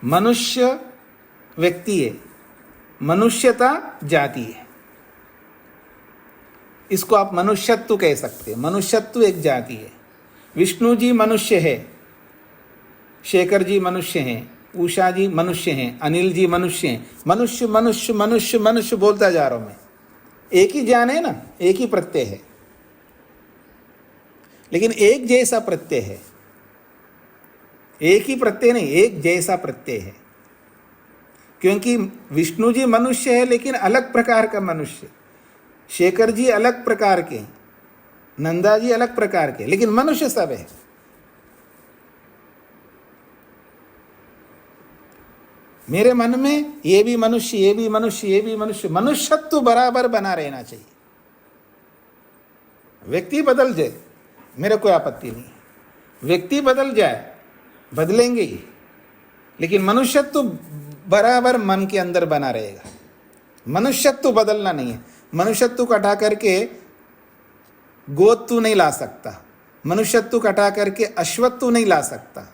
मनुष्य व्यक्ति है, मनुष्यता जाति है। इसको आप मनुष्यत्व कह सकते हैं। मनुष्यत्व एक जाति है। विष्णु जी मनुष्य है, शेखर जी मनुष्य हैं, उषा जी मनुष्य हैं, अनिल जी मनुष्य हैं। मनुष्य मनुष्य मनुष्य मनुष्य बोलता जा रहा हूं मैं। एक ही ज्ञान है ना, एक ही प्रत्यय है, लेकिन एक जैसा प्रत्यय है। एक ही प्रत्यय नहीं, एक जैसा प्रत्यय है। क्योंकि विष्णु जी मनुष्य है, लेकिन अलग प्रकार का मनुष्य। शेखर जी अलग प्रकार के, नंदा जी अलग प्रकार के, लेकिन मनुष्य सब है। मेरे मन में ये भी मनुष्य, ये भी मनुष्य, ये भी मनुष्य, मनुष्यत्व बराबर बना रहना चाहिए। व्यक्ति बदल जाए, मेरे कोई आपत्ति नहीं। व्यक्ति बदल जाए, बदलेंगे ही, लेकिन मनुष्यत्व बराबर मन के अंदर बना रहेगा। मनुष्यत्व बदलना नहीं है। मनुष्यत्व को हटा करके गोत्व नहीं ला सकता, मनुष्यत्व को हटा करके अश्वत्व नहीं ला सकता।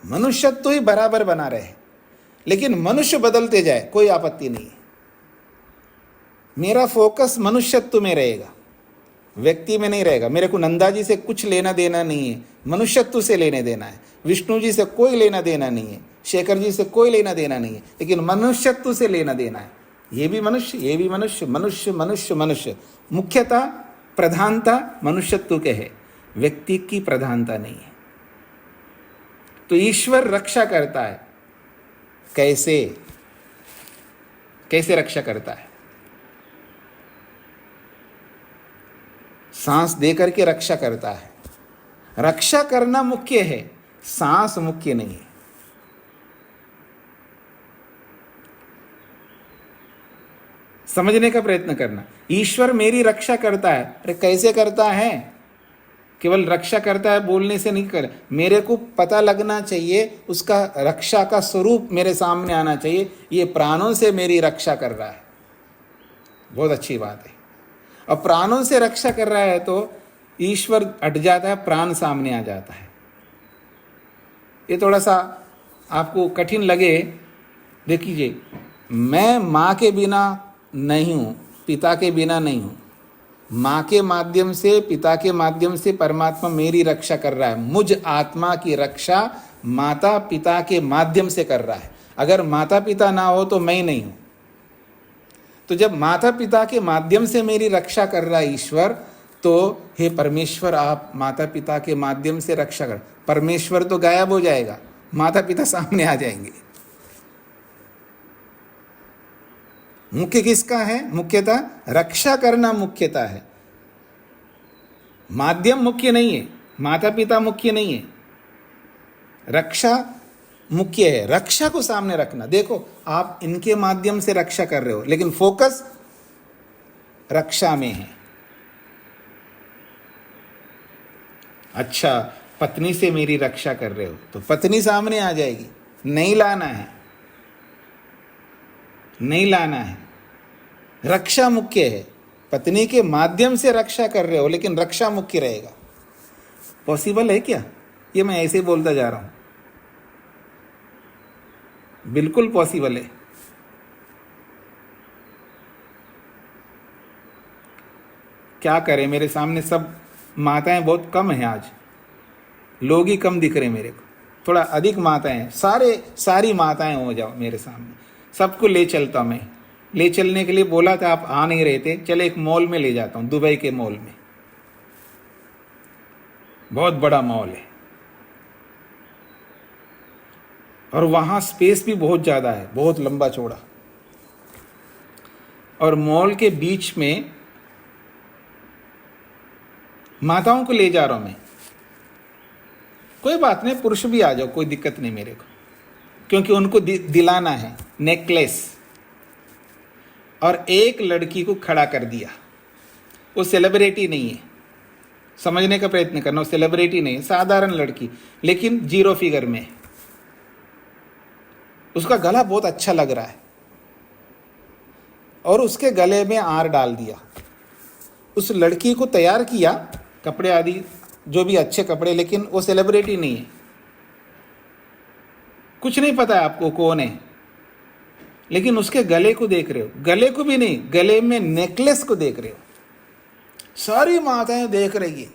मनुष्यत्व ही बराबर बना रहे, लेकिन मनुष्य बदलते जाए, कोई आपत्ति नहीं है। मेरा फोकस मनुष्यत्व में रहेगा, व्यक्ति में नहीं रहेगा। मेरे को नंदा जी से कुछ लेना देना नहीं है, मनुष्यत्व से लेने देना है। विष्णु जी से कोई लेना देना नहीं है, शेखर जी से कोई लेना देना नहीं है, लेकिन मनुष्यत्व से लेना देना है। ये भी मनुष्य, ये भी मनुष्य, मनुष्य मनुष्य मनुष्य। मुख्यतः प्रधानता मनुष्यत्व के है, व्यक्ति की प्रधानता नहीं है। तो ईश्वर रक्षा करता है। कैसे? कैसे रक्षा करता है? सांस देकर के रक्षा करता है। रक्षा करना मुख्य है, सांस मुख्य नहीं है। समझने का प्रयत्न करना। ईश्वर मेरी रक्षा करता है, अरे कैसे करता है? केवल रक्षा करता है बोलने से नहीं कर, मेरे को पता लगना चाहिए, उसका रक्षा का स्वरूप मेरे सामने आना चाहिए। ये प्राणों से मेरी रक्षा कर रहा है, बहुत अच्छी बात है। अब प्राणों से रक्षा कर रहा है तो ईश्वर हट जाता है, प्राण सामने आ जाता है। ये थोड़ा सा आपको कठिन लगे, देखिए, मैं माँ के बिना नहीं हूँ, पिता के बिना नहीं हूँ। माँ के माध्यम से, पिता के माध्यम से परमात्मा मेरी रक्षा कर रहा है। मुझ आत्मा की रक्षा माता पिता के माध्यम से कर रहा है। अगर माता पिता ना हो तो मैं नहीं हूं। तो जब माता पिता के माध्यम से मेरी रक्षा कर रहा है ईश्वर, तो हे परमेश्वर आप माता पिता के माध्यम से रक्षा कर। परमेश्वर तो गायब हो जाएगा, माता पिता सामने आ जाएंगे। मुख्य किसका है? मुख्यतः रक्षा करना मुख्यता है, माध्यम मुख्य नहीं है, माता पिता मुख्य नहीं है, रक्षा मुख्य है। रक्षा को सामने रखना। देखो आप इनके माध्यम से रक्षा कर रहे हो, लेकिन फोकस रक्षा में है। अच्छा, पत्नी से मेरी रक्षा कर रहे हो तो पत्नी सामने आ जाएगी, नहीं लाना है, नहीं लाना है। रक्षा मुख्य है, पत्नी के माध्यम से रक्षा कर रहे हो लेकिन रक्षा मुख्य रहेगा। पॉसिबल है क्या? ये मैं ऐसे बोलता जा रहा हूं, बिल्कुल पॉसिबल है। क्या करें, मेरे सामने सब माताएं बहुत कम हैं आज, लोग ही कम दिख रहे मेरे को, थोड़ा अधिक माताएं, सारी माताएं हो जाओ मेरे सामने, सबको ले चलता मैं। ले चलने के लिए बोला था, आप आ नहीं रहे थे, चले एक मॉल में ले जाता हूं, दुबई के मॉल में, बहुत बड़ा मॉल है और वहां स्पेस भी बहुत ज्यादा है, बहुत लंबा चौड़ा, और मॉल के बीच में माताओं को ले जा रहा हूं मैं। कोई बात नहीं, पुरुष भी आ जाओ, कोई दिक्कत नहीं मेरे को, क्योंकि उनको दिलाना है नेकलेस। और एक लड़की को खड़ा कर दिया, वो सेलिब्रिटी नहीं है, समझने का प्रयत्न करना, वो सेलिब्रिटी नहीं है, साधारण लड़की, लेकिन 0 फिगर में। उसका गला बहुत अच्छा लग रहा है और उसके गले में हार डाल दिया। उस लड़की को तैयार किया, कपड़े आदि जो भी अच्छे कपड़े, लेकिन वो सेलिब्रिटी नहीं है, कुछ नहीं पता है आपको कौन है, लेकिन उसके गले को देख रहे हो, गले को भी नहीं, गले में नेकलेस को देख रहे हो। सारी माताएं देख रही है,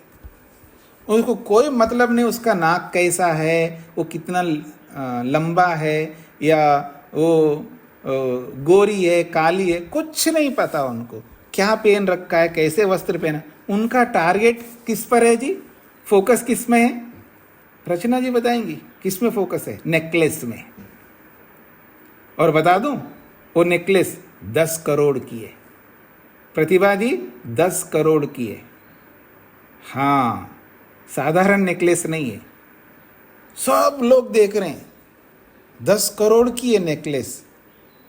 उनको कोई मतलब नहीं उसका नाक कैसा है, वो कितना लंबा है, या वो गोरी है, काली है, कुछ नहीं पता उनको, क्या पहन रखा है, कैसे वस्त्र पहना। उनका टारगेट किस पर है जी? फोकस किस में है? रचना जी बताएंगी किस में फोकस है? नेकलेस में। और बता दूं, वो नेकलेस 10 करोड़ की है। प्रतिभा जी 10 करोड़ की है। हाँ, साधारण नेकलेस नहीं है, सब लोग देख रहे हैं, 10 करोड़ की है नेकलेस।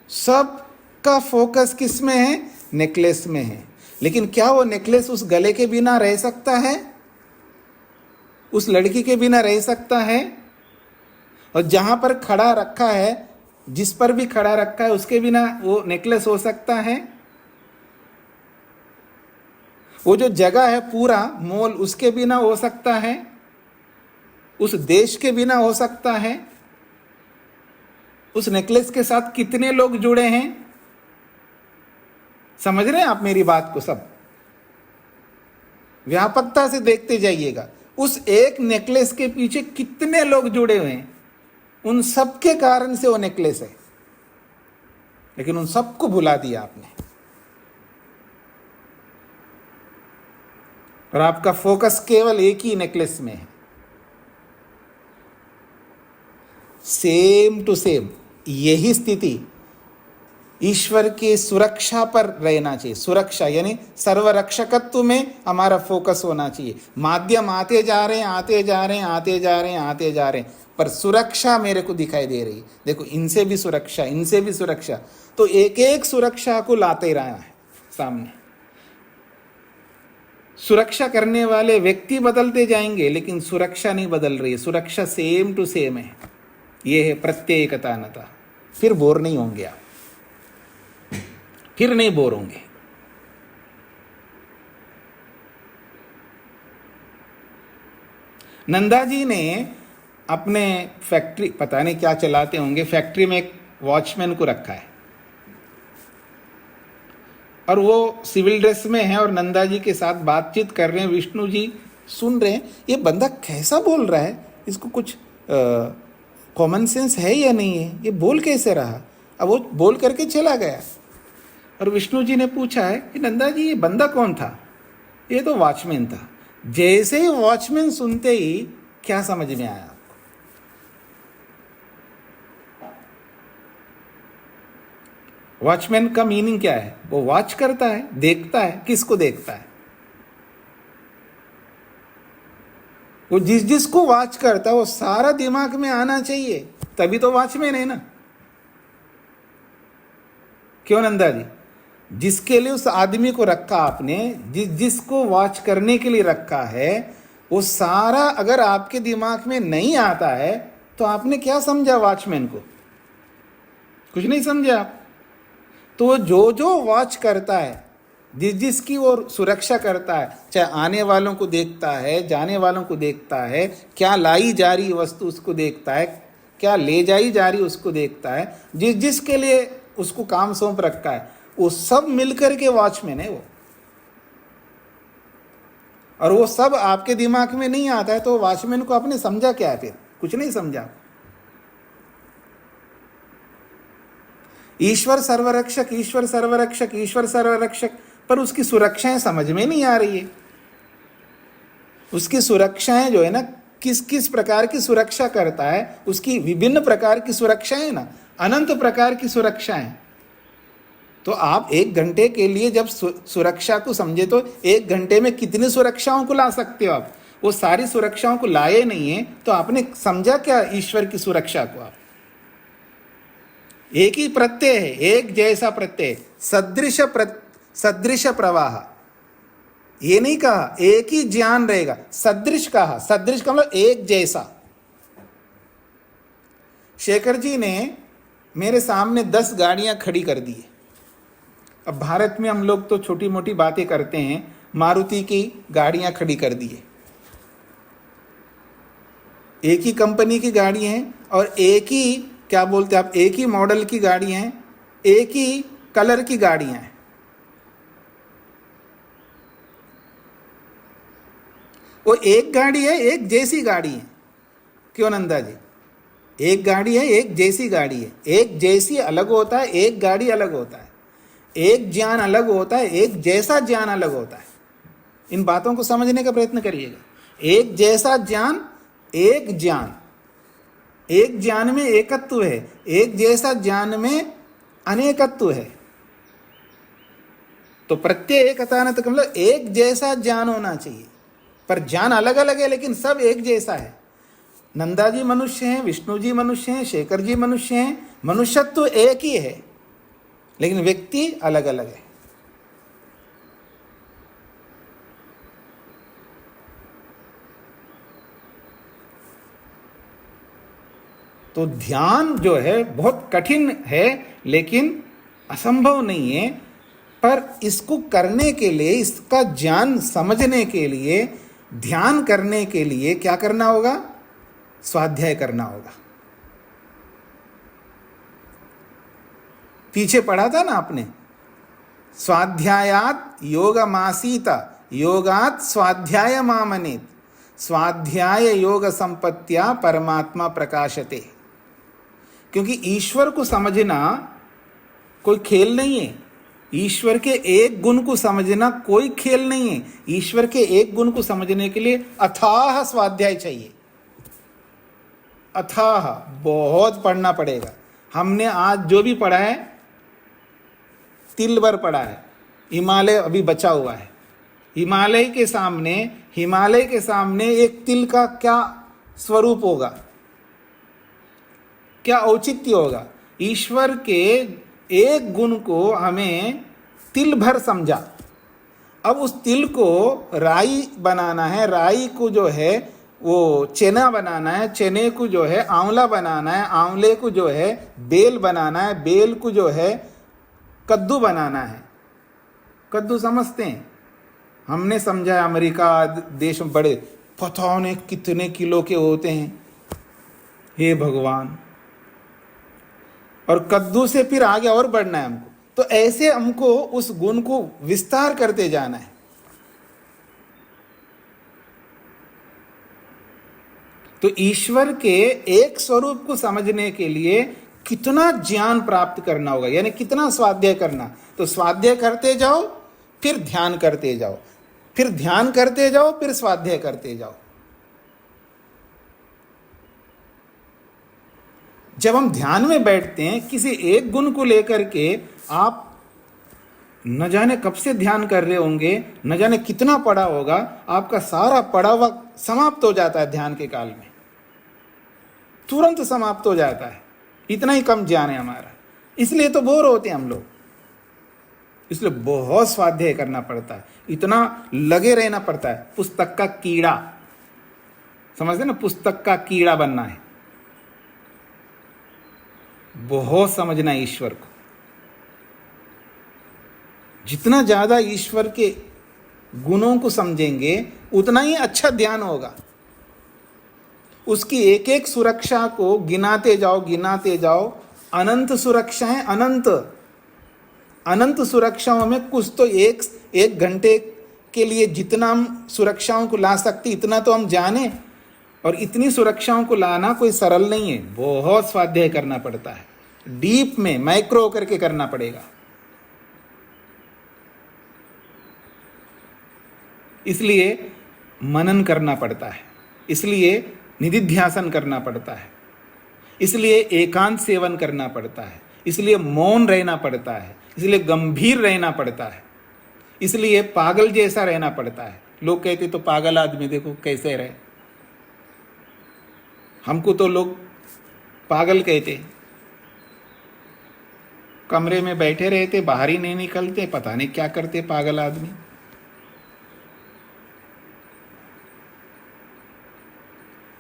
सब का फोकस किस में है? नेकलेस में है। लेकिन क्या वो नेकलेस उस गले के बिना रह सकता है? उस लड़की के बिना रह सकता है? और जहां पर खड़ा रखा है, जिस पर भी खड़ा रखा है, उसके बिना वो नेकलेस हो सकता है? वो जो जगह है पूरा मॉल, उसके बिना हो सकता है? उस देश के बिना हो सकता है? उस नेकलेस के साथ कितने लोग जुड़े हैं? समझ रहे हैं आप मेरी बात को? सब व्यापकता से देखते जाइएगा, उस एक नेकलेस के पीछे कितने लोग जुड़े हुए हैं, उन सब के कारण से वो नेकलेस है। लेकिन उन सबको भुला दिया आपने, और आपका फोकस केवल एक ही नेकलेस में है। सेम टू सेम यही स्थिति ईश्वर की सुरक्षा पर रहना चाहिए। सुरक्षा यानी सर्वरक्षकत्व में हमारा फोकस होना चाहिए। माध्यम आते जा रहे हैं, आते जा रहे हैं, आते जा रहे हैं, आते जा रहे हैं, पर सुरक्षा मेरे को दिखाई दे रही है। देखो, इनसे भी सुरक्षा, इनसे भी सुरक्षा, तो एक एक सुरक्षा को लाते रहा है सामने। सुरक्षा करने वाले व्यक्ति बदलते जाएंगे, लेकिन सुरक्षा नहीं बदल रही है। सुरक्षा सेम टू सेम है। ये है प्रत्येकतानता। फिर बोर नहीं होंगे आप, फिर नहीं बोर होंगे। नंदा जी ने अपने फैक्ट्री, पता नहीं क्या चलाते होंगे, फैक्ट्री में एक वॉचमैन को रखा है और वो सिविल ड्रेस में है और नंदा जी के साथ बातचीत कर रहे हैं। विष्णु जी सुन रहे हैं, ये बंदा कैसा बोल रहा है, इसको कुछ कॉमन सेंस है या नहीं है, ये बोल कैसे रहा। अब वो बोल करके चला गया। और विष्णु जी ने पूछा है कि नंदा जी ये बंदा कौन था। ये तो वॉचमैन था। जैसे ही वॉचमैन सुनते ही क्या समझ में आया आपको? वॉचमैन का मीनिंग क्या है? वो वॉच करता है, देखता है। किसको देखता है? वो जिस जिसको वॉच करता है वो सारा दिमाग में आना चाहिए, तभी तो वॉचमैन है ना। क्यों नंदा जी? जिसके लिए उस आदमी को रखा आपने, जिसको वॉच करने के लिए रखा है, वो सारा अगर आपके दिमाग में नहीं आता है तो आपने क्या समझा वॉचमैन को? कुछ नहीं समझा आप। तो जो जो वॉच करता है, जिसकी वो सुरक्षा करता है, चाहे आने वालों को देखता है, जाने वालों को देखता है, क्या लाई जा रही वस्तु उसको देखता है, क्या ले जाई जा रही उसको देखता है, जिसके लिए उसको काम सौंप रखा है, वो सब मिलकर के वॉचमैन है वो। और वो सब आपके दिमाग में नहीं आता है तो वॉचमैन को आपने समझा क्या है? फिर कुछ नहीं समझा। ईश्वर सर्वरक्षक, ईश्वर सर्वरक्षक, ईश्वर सर्वरक्षक, पर उसकी सुरक्षाएं समझ में नहीं आ रही है। उसकी सुरक्षाएं जो है ना, किस किस प्रकार की सुरक्षा करता है, उसकी विभिन्न प्रकार की सुरक्षाएं ना, अनंत प्रकार की सुरक्षाएं। तो आप 1 घंटे के लिए जब सुरक्षा को समझे तो 1 घंटे में कितनी सुरक्षाओं को ला सकते हो आप? वो सारी सुरक्षाओं को लाए नहीं है तो आपने समझा क्या ईश्वर की सुरक्षा को? आप एक ही प्रत्यय है, एक जैसा प्रत्यय, सदृश प्रवाह। ये नहीं कहा एक ही ज्ञान रहेगा, सदृश कहा। सदृश का मतलब एक जैसा। शेखर जी ने मेरे सामने 10 गाड़ियां खड़ी कर दी है। अब भारत में हम लोग तो छोटी मोटी बातें करते हैं, मारुति की गाड़ियां खड़ी कर दी है। एक ही कंपनी की गाड़ी हैं और एक ही, क्या बोलते हैं आप, एक ही मॉडल की गाड़ी हैं, एक ही कलर की गाड़ियां हैं। वो एक गाड़ी है, एक जैसी गाड़ी है। क्यों नंदा जी? एक गाड़ी है, एक जैसी गाड़ी है। एक जैसी अलग होता है, एक गाड़ी अलग होता है। एक ज्ञान अलग होता है, एक जैसा ज्ञान अलग होता है। इन बातों को समझने का प्रयत्न करिएगा। एक जैसा ज्ञान, एक ज्ञान, एक ज्ञान में एकत्व है, एक जैसा ज्ञान में अनेकत्व है। तो प्रत्यय एकता न, तो मतलब एक जैसा ज्ञान होना चाहिए, पर ज्ञान अलग अलग है लेकिन सब एक जैसा है। नंदा जी मनुष्य हैं, विष्णु जी मनुष्य हैं, शेखर जी मनुष्य हैं, मनुष्यत्व एक ही है लेकिन व्यक्ति अलग अलग है। तो ध्यान जो है बहुत कठिन है लेकिन असंभव नहीं है। पर इसको करने के लिए, इसका ज्ञान समझने के लिए, ध्यान करने के लिए क्या करना होगा? स्वाध्याय करना होगा। पीछे पढ़ा था ना आपने, स्वाध्यायात योगमासीत योगात स्वाध्याय मामनेत, स्वाध्याय योग संपत्त्या परमात्मा प्रकाशते। क्योंकि ईश्वर को समझना कोई खेल नहीं है। ईश्वर के एक गुण को समझना कोई खेल नहीं है। ईश्वर के एक गुण को समझने के लिए अथाह स्वाध्याय चाहिए। अथाह, बहुत पढ़ना पड़ेगा। हमने आज जो भी पढ़ा है तिल भर पढ़ा है, हिमालय अभी बचा हुआ है। हिमालय के सामने एक तिल का क्या स्वरूप होगा, क्या औचित्य होगा। ईश्वर के एक गुण को हमें तिल भर समझा। अब उस तिल को राई बनाना है, राई को जो है वो चना बनाना है, चने को जो है आंवला बनाना है, आंवले को जो है बेल बनाना है, बेल को जो है कद्दू बनाना है। कद्दू समझते हैं? हमने समझा है अमेरिका देश में बड़े पता नहीं कितने किलो के होते हैं। हे भगवान! और कद्दू से फिर आगे और बढ़ना है हमको। तो ऐसे हमको उस गुण को विस्तार करते जाना है। तो ईश्वर के एक स्वरूप को समझने के लिए कितना ज्ञान प्राप्त करना होगा, यानी कितना स्वाध्याय करना। तो स्वाध्याय करते जाओ, फिर ध्यान करते जाओ, फिर ध्यान करते जाओ, फिर स्वाध्याय करते जाओ। जब हम ध्यान में बैठते हैं, किसी एक गुण को लेकर के आप न जाने कब से ध्यान कर रहे होंगे, न जाने कितना पढ़ा होगा, आपका सारा पढ़ा हुआ समाप्त हो जाता है ध्यान के काल में, तुरंत समाप्त हो जाता है। इतना ही कम ज्ञान है हमारा, इसलिए तो बोर होते हैं हम लोग। इसलिए बहुत स्वाध्याय करना पड़ता है, इतना लगे रहना पड़ता है। पुस्तक का कीड़ा, समझते ना, पुस्तक का कीड़ा बनना है, बहुत समझना है ईश्वर को। जितना ज्यादा ईश्वर के गुणों को समझेंगे उतना ही अच्छा ध्यान होगा। उसकी एक एक सुरक्षा को गिनाते जाओ, गिनाते जाओ। अनंत सुरक्षाएं, अनंत अनंत सुरक्षाओं में कुछ तो एक घंटे के लिए जितना हम सुरक्षाओं को ला सकते इतना तो हम जाने, और इतनी सुरक्षाओं को लाना कोई सरल नहीं है, बहुत स्वाध्याय करना पड़ता है, डीप में माइक्रो करके करना पड़ेगा। इसलिए मनन करना पड़ता है, इसलिए निधिध्यासन करना पड़ता है, इसलिए एकांत सेवन करना पड़ता है, इसलिए मौन रहना पड़ता है, इसलिए गंभीर रहना पड़ता है, इसलिए पागल जैसा रहना पड़ता है। लोग कहते तो पागल आदमी देखो कैसे रहे, हमको तो लोग पागल कहते, कमरे में बैठे रहते, बाहर ही नहीं निकलते, पता नहीं क्या करते पागल आदमी।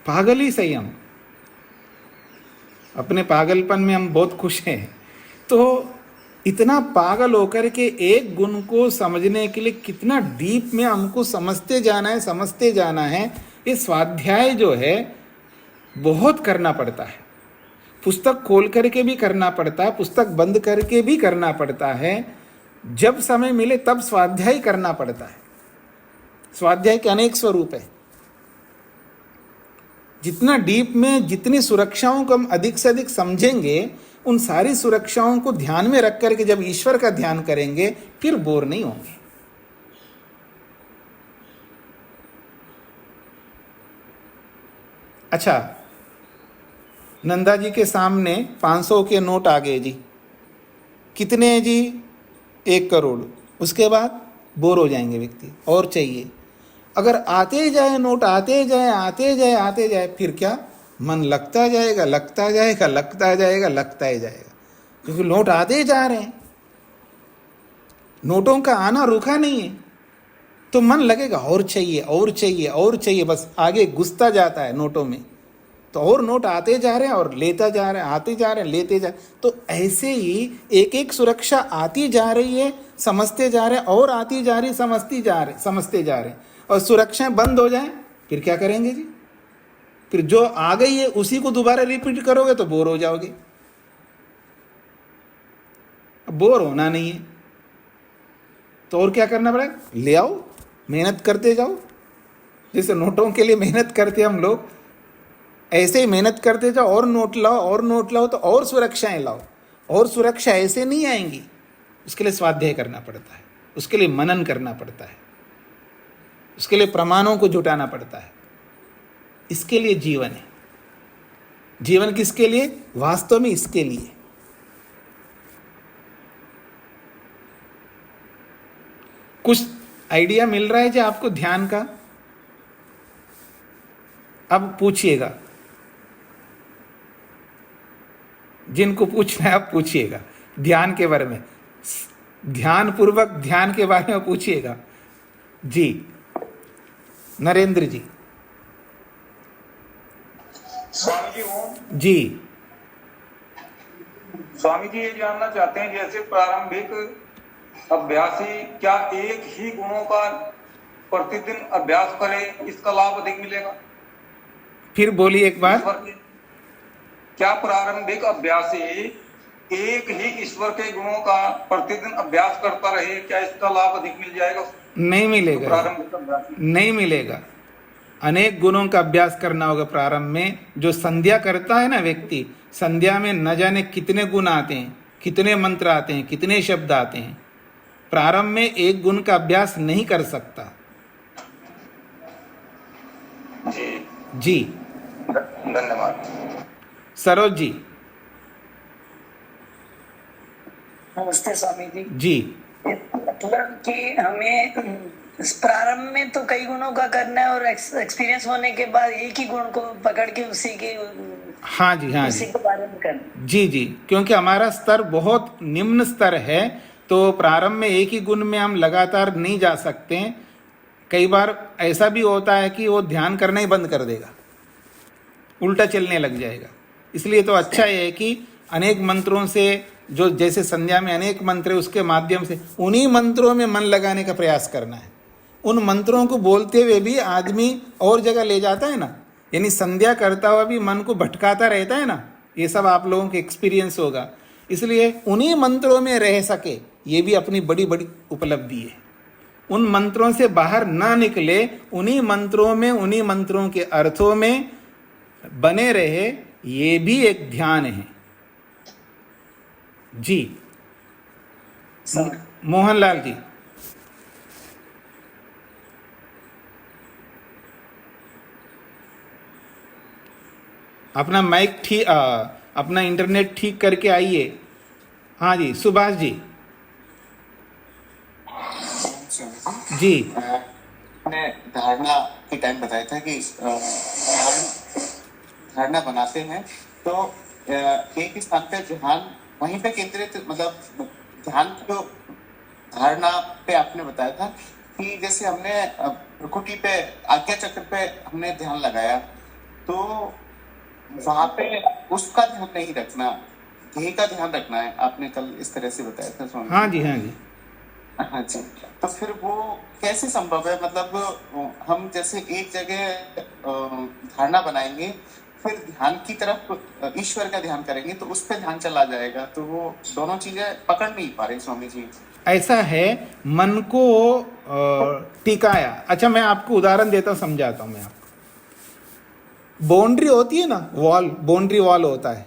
पागल ही सही, हम अपने पागलपन में हम बहुत खुश हैं। तो इतना पागल होकर के एक गुण को समझने के लिए कितना डीप में हमको समझते जाना है, समझते जाना है। ये स्वाध्याय जो है बहुत करना पड़ता है, पुस्तक खोल करके भी करना पड़ता है, पुस्तक बंद करके भी करना पड़ता है, जब समय मिले तब स्वाध्याय करना पड़ता है। स्वाध्याय के अनेक स्वरूप है। जितना डीप में जितनी सुरक्षाओं को हम अधिक से अधिक समझेंगे, उन सारी सुरक्षाओं को ध्यान में रख करके जब ईश्वर का ध्यान करेंगे फिर बोर नहीं होंगे। अच्छा, नंदा जी के सामने 500 के नोट आ गए जी, कितने हैं जी? 1 करोड़। उसके बाद बोर हो जाएंगे व्यक्ति, और चाहिए। अगर आते जाए नोट, आते जाए आते जाए आते जाए, फिर क्या मन लगता जाएगा, लगता जाएगा, लगता जाएगा, लगता ही जाएगा, क्योंकि नोट आते ही जा रहे हैं, नोटों का आना रुका नहीं है। तो मन लगेगा और चाहिए और चाहिए और चाहिए, बस आगे घुसता जाता है नोटों में। तो और नोट आते जा रहे हैं और लेता जा रहे हैं, आते जा रहे हैं, लेते जा। तो ऐसे ही एक एक सुरक्षा आती जा रही है, समझते जा रहे हैं, और आती जा रही, समझती जा रहे, समझते जा रहे हैं। और सुरक्षाएं बंद हो जाएं फिर क्या करेंगे जी? फिर जो आ गई है उसी को दोबारा रिपीट करोगे तो बोर हो जाओगे। अब बोर होना नहीं है तो और क्या करना पड़ेगा? ले आओ, मेहनत करते जाओ। जैसे नोटों के लिए मेहनत करते हम लोग, ऐसे ही मेहनत करते जाओ, और नोट लाओ और नोट लाओ, तो और सुरक्षाएं लाओ। और सुरक्षा ऐसे नहीं आएंगी, उसके लिए स्वाध्याय करना पड़ता है, उसके लिए मनन करना पड़ता है, उसके लिए प्रमाणों को जुटाना पड़ता है। इसके लिए जीवन है। जीवन किसके लिए? वास्तव में इसके लिए। कुछ आइडिया मिल रहा है जी आपको ध्यान का? अब पूछिएगा, जिनको पूछना है आप पूछिएगा ध्यान के बारे में, ध्यान पूर्वक ध्यान के बारे में पूछिएगा। जी नरेंद्र जी। स्वामी जी ओम। जी स्वामी जी ये जानना चाहते हैं, जैसे प्रारंभिक अभ्यासी क्या एक ही गुणों का प्रतिदिन अभ्यास करे, इसका लाभ अधिक मिलेगा? फिर बोलिए एक बार। क्या प्रारंभिक अभ्यासी एक ही ईश्वर के गुणों का प्रतिदिन अभ्यास करता रहे, क्या इसका लाभ अधिक मिल जाएगा? नहीं मिलेगा, प्रारंभिक अभ्यासी नहीं मिलेगा। अनेक गुणों का अभ्यास करना होगा प्रारंभ में। जो संध्या करता है ना व्यक्ति, संध्या में न जाने कितने गुण आते हैं, कितने मंत्र आते हैं, कितने शब्द आते हैं। प्रारंभ में एक गुण का अभ्यास नहीं कर सकता। जी जी धन्यवाद। सरोज जी। नमस्ते स्वामी जी। जी मतलब कि हमें इस प्रारंभ में तो कई गुणों का करना है और एक्सपीरियंस होने के बाद एक ही गुण को पकड़ के उसी के हाँ जी, हाँ उसी जी, के बारे में करना। जी जी, क्योंकि हमारा स्तर बहुत निम्न स्तर है, तो प्रारंभ में एक ही गुण में हम लगातार नहीं जा सकते हैं। कई बार ऐसा भी होता है कि वो ध्यान करना ही बंद कर देगा, उल्टा चलने लग जाएगा। इसलिए तो अच्छा है कि अनेक मंत्रों से, जो जैसे संध्या में अनेक मंत्र है, उसके माध्यम से उन्हीं मंत्रों में मन लगाने का प्रयास करना है। उन मंत्रों को बोलते हुए भी आदमी और जगह ले जाता है ना, यानी संध्या करता हुआ भी मन को भटकाता रहता है ना। ये सब आप लोगों के एक्सपीरियंस होगा। इसलिए उन्हीं मंत्रों में रह सके, ये भी अपनी बड़ी बड़ी उपलब्धि है। उन मंत्रों से बाहर ना निकले, उन्हीं मंत्रों में, उन्हीं मंत्रों के अर्थों में बने रहे, ये भी एक ध्यान है। जी मोहनलाल जी। अपना माइक ठीक, अपना इंटरनेट ठीक करके आइए। हाँ जी सुभाष जी। जी ने धारणा के टाइम बताया था कि धारणा बनाते हैं तो एक ही स्थान पे ध्यान वहीं पे केंद्रित, मतलब ध्यान को धारणा पे आपने बताया था कि जैसे हमने प्रकृति पे, आज्ञा चक्र पे हमने ध्यान लगाया, तो वहां पे उसका ध्यान नहीं रखना, ध्येय का ध्यान रखना है। आपने कल इस तरह से बताया था स्वामी। हाँ जी, हाँ जी, हाँ जी। तो फिर वो कैसे संभव है? मतलब हम जैसे एक जगह धारणा बनाएंगे, फिर ध्यान की तरफ ईश्वर का ध्यान करेंगे तो उस पर ध्यान चला जाएगा, तो वो दोनों चीजें पकड़ नहीं पा रहे स्वामी जी। ऐसा है, मन को टिकाया। अच्छा मैं आपको उदाहरण देता हूँ, समझाता हूँ मैं आपको। बाउंड्री होती है ना, वॉल, बाउंड्री वॉल होता है,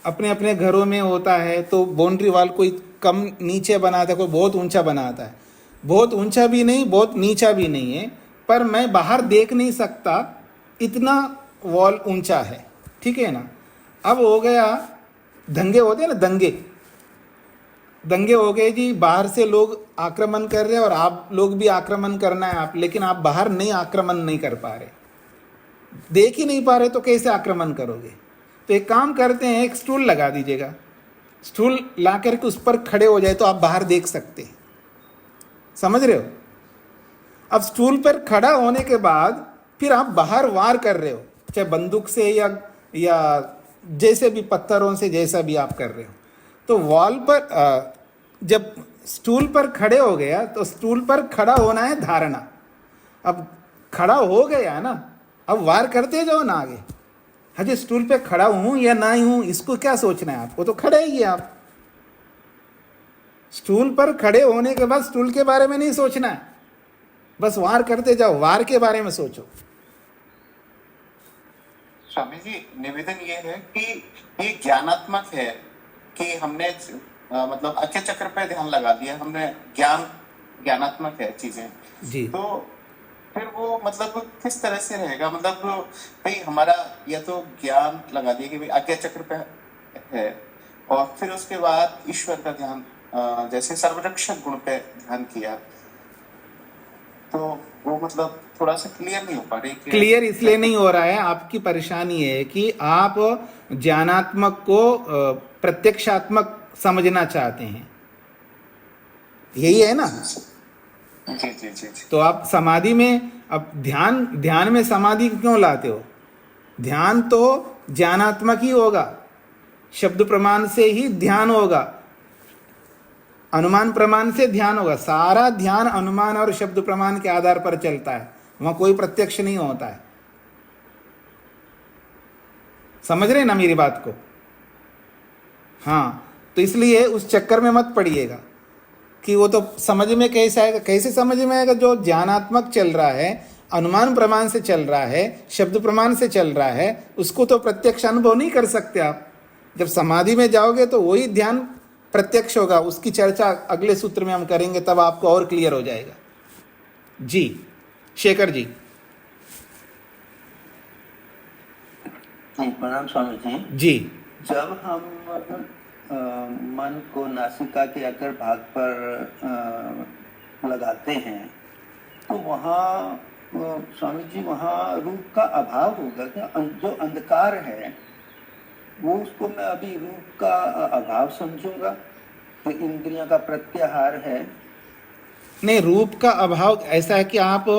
अपने अपने घरों में होता है। तो बाउंड्री वॉल कोई कम नीचे बनाता है, कोई बहुत ऊंचा बनाता है। बहुत ऊंचा भी नहीं, बहुत नीचा भी नहीं है, पर मैं बाहर देख नहीं सकता, इतना वॉल ऊंचा है, ठीक है ना। अब हो गया, दंगे होते हैं ना, दंगे हो गए जी, बाहर से लोग आक्रमण कर रहे हैं और आप लोग भी आक्रमण करना है आप, लेकिन आप बाहर नहीं आक्रमण नहीं कर पा रहे, देख ही नहीं पा रहे, तो कैसे आक्रमण करोगे? तो एक काम करते हैं, एक स्टूल लगा दीजिएगा, स्टूल ला करके उस पर खड़े हो जाए तो आप बाहर देख सकते हैं। समझ रहे हो? अब स्टूल पर खड़ा होने के बाद फिर आप बाहर वार कर रहे हो, चाहे बंदूक से या जैसे भी पत्थरों से, जैसा भी आप कर रहे हो। तो वॉल पर जब स्टूल पर खड़े हो गया तो स्टूल पर खड़ा होना है धारणा। अब खड़ा हो गया ना, अब वार करते जाओ ना आगे। हजे स्टूल पे खड़ा हूं या ना हूं, इसको क्या सोचना है आपको, तो खड़े ही आप। स्टूल पर खड़े होने के बाद स्टूल के बारे में नहीं सोचना है, बस वार करते जाओ, वार के बारे में सोचो। स्वामी जी निवेदन ये है कि ये ज्ञानात्मक है कि हमने मतलब आज्ञा चक्र पे ध्यान लगा दिया हमने, ज्ञानात्मक है चीजें जी। तो फिर वो मतलब किस तरह से रहेगा? मतलब भाई हमारा या तो ज्ञान लगा दिया कि भाई आज्ञा चक्र पे है, और फिर उसके बाद ईश्वर का ध्यान, जैसे सर्वरक्षक गुण पे ध्यान किया, तो वो मतलब थोड़ा सा क्लियर नहीं हो पा रही। क्लियर इसलिए नहीं हो रहा है, आपकी परेशानी है कि आप ज्ञानात्मक को प्रत्यक्षात्मक समझना चाहते हैं, यही है ना। जी जी जी जी। तो आप समाधि में, अब ध्यान में समाधि क्यों लाते हो? ध्यान तो ज्ञानात्मक ही होगा, शब्द प्रमाण से ही ध्यान होगा, अनुमान प्रमाण से ध्यान होगा। सारा ध्यान अनुमान और शब्द प्रमाण के आधार पर चलता है, वहां कोई प्रत्यक्ष नहीं होता है। समझ रहे ना मेरी बात को? हाँ, तो इसलिए उस चक्कर में मत पड़िएगा कि वो तो समझ में कैसे आएगा। कैसे समझ में आएगा? जो ज्ञानात्मक चल रहा है, अनुमान प्रमाण से चल रहा है, शब्द प्रमाण से चल रहा है, उसको तो प्रत्यक्ष अनुभव नहीं कर सकते आप। जब समाधि में जाओगे तो वही ध्यान प्रत्यक्ष होगा। उसकी चर्चा अगले सूत्र में हम करेंगे, तब आपको और क्लियर हो जाएगा। जी शेखर जी। प्रणाम स्वामी जी। जी जब हम मन को नासिका के अग्र भाग पर लगाते हैं तो वहाँ स्वामी जी वहाँ रूप का अभाव होगा क्या? जो अंधकार है वो उसको मैं अभी रूप का अभाव समझूंगा, तो इंद्रियों का प्रत्याहार है। नहीं, रूप का अभाव ऐसा है कि आप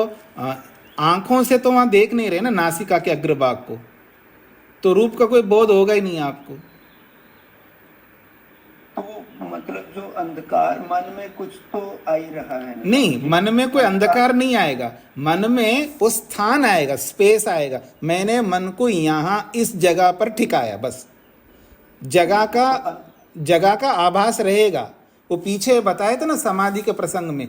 आंखों से तो वहां देख नहीं रहे ना नासिका के अग्रभाग को, तो रूप का कोई बोध होगा ही नहीं आपको। तो मतलब जो अंधकार मन में कुछ तो आ ही रहा है ना? नहीं, मन में कोई अंधकार नहीं आएगा, मन में वो स्थान आएगा, स्पेस आएगा। मैंने मन को यहाँ इस जगह पर ठिकाया, बस जगह का आभास रहेगा। वो पीछे बताए थे ना समाधि के प्रसंग में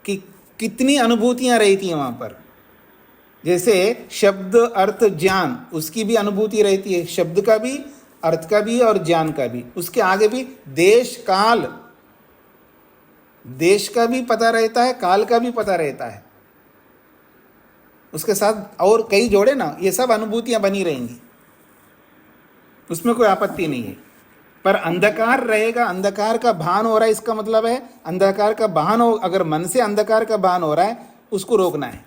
कि कितनी अनुभूतियां रही थी वहां पर। जैसे शब्द अर्थ ज्ञान, उसकी भी अनुभूति रहती है, शब्द का भी, अर्थ का भी और ज्ञान का भी। उसके आगे भी देश काल, देश का भी पता रहता है, काल का भी पता रहता है। उसके साथ और कई जोड़े ना, ये सब अनुभूतियां बनी रहेंगी, उसमें कोई आपत्ति नहीं है। पर अंधकार रहेगा, अंधकार का भान हो रहा है, इसका मतलब है अंधकार का भान हो, अगर मन से अंधकार का भान हो रहा है उसको रोकना है।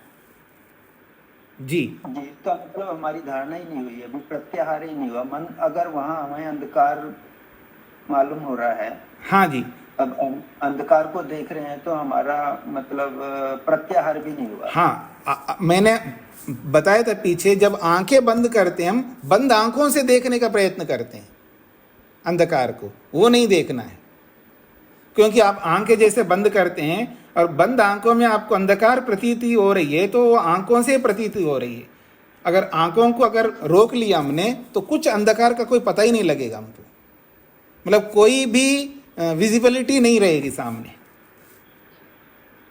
जी जी, तो मतलब हमारी धारणा ही नहीं हुई, अभी प्रत्याहार ही नहीं हुआ। मन अगर वहाँ हमें अंधकार मालूम हो रहा है, हाँ जी, अब अंधकार को देख रहे हैं, तो हमारा मतलब प्रत्याहार भी नहीं हुआ। हाँ, मैंने बताया था पीछे, जब आंखें बंद करते हैं हम, बंद आंखों से देखने का प्रयत्न करते हैं अंधकार को, वो नहीं देखना है। क्योंकि आप आंखें जैसे बंद करते हैं और बंद आंखों में आपको अंधकार प्रतीति हो रही है, तो वो आंखों से प्रतीति हो रही है। अगर आंखों को अगर रोक लिया हमने तो कुछ अंधकार का कोई पता ही नहीं लगेगा हमको, मतलब कोई भी विजिबिलिटी नहीं रहेगी सामने।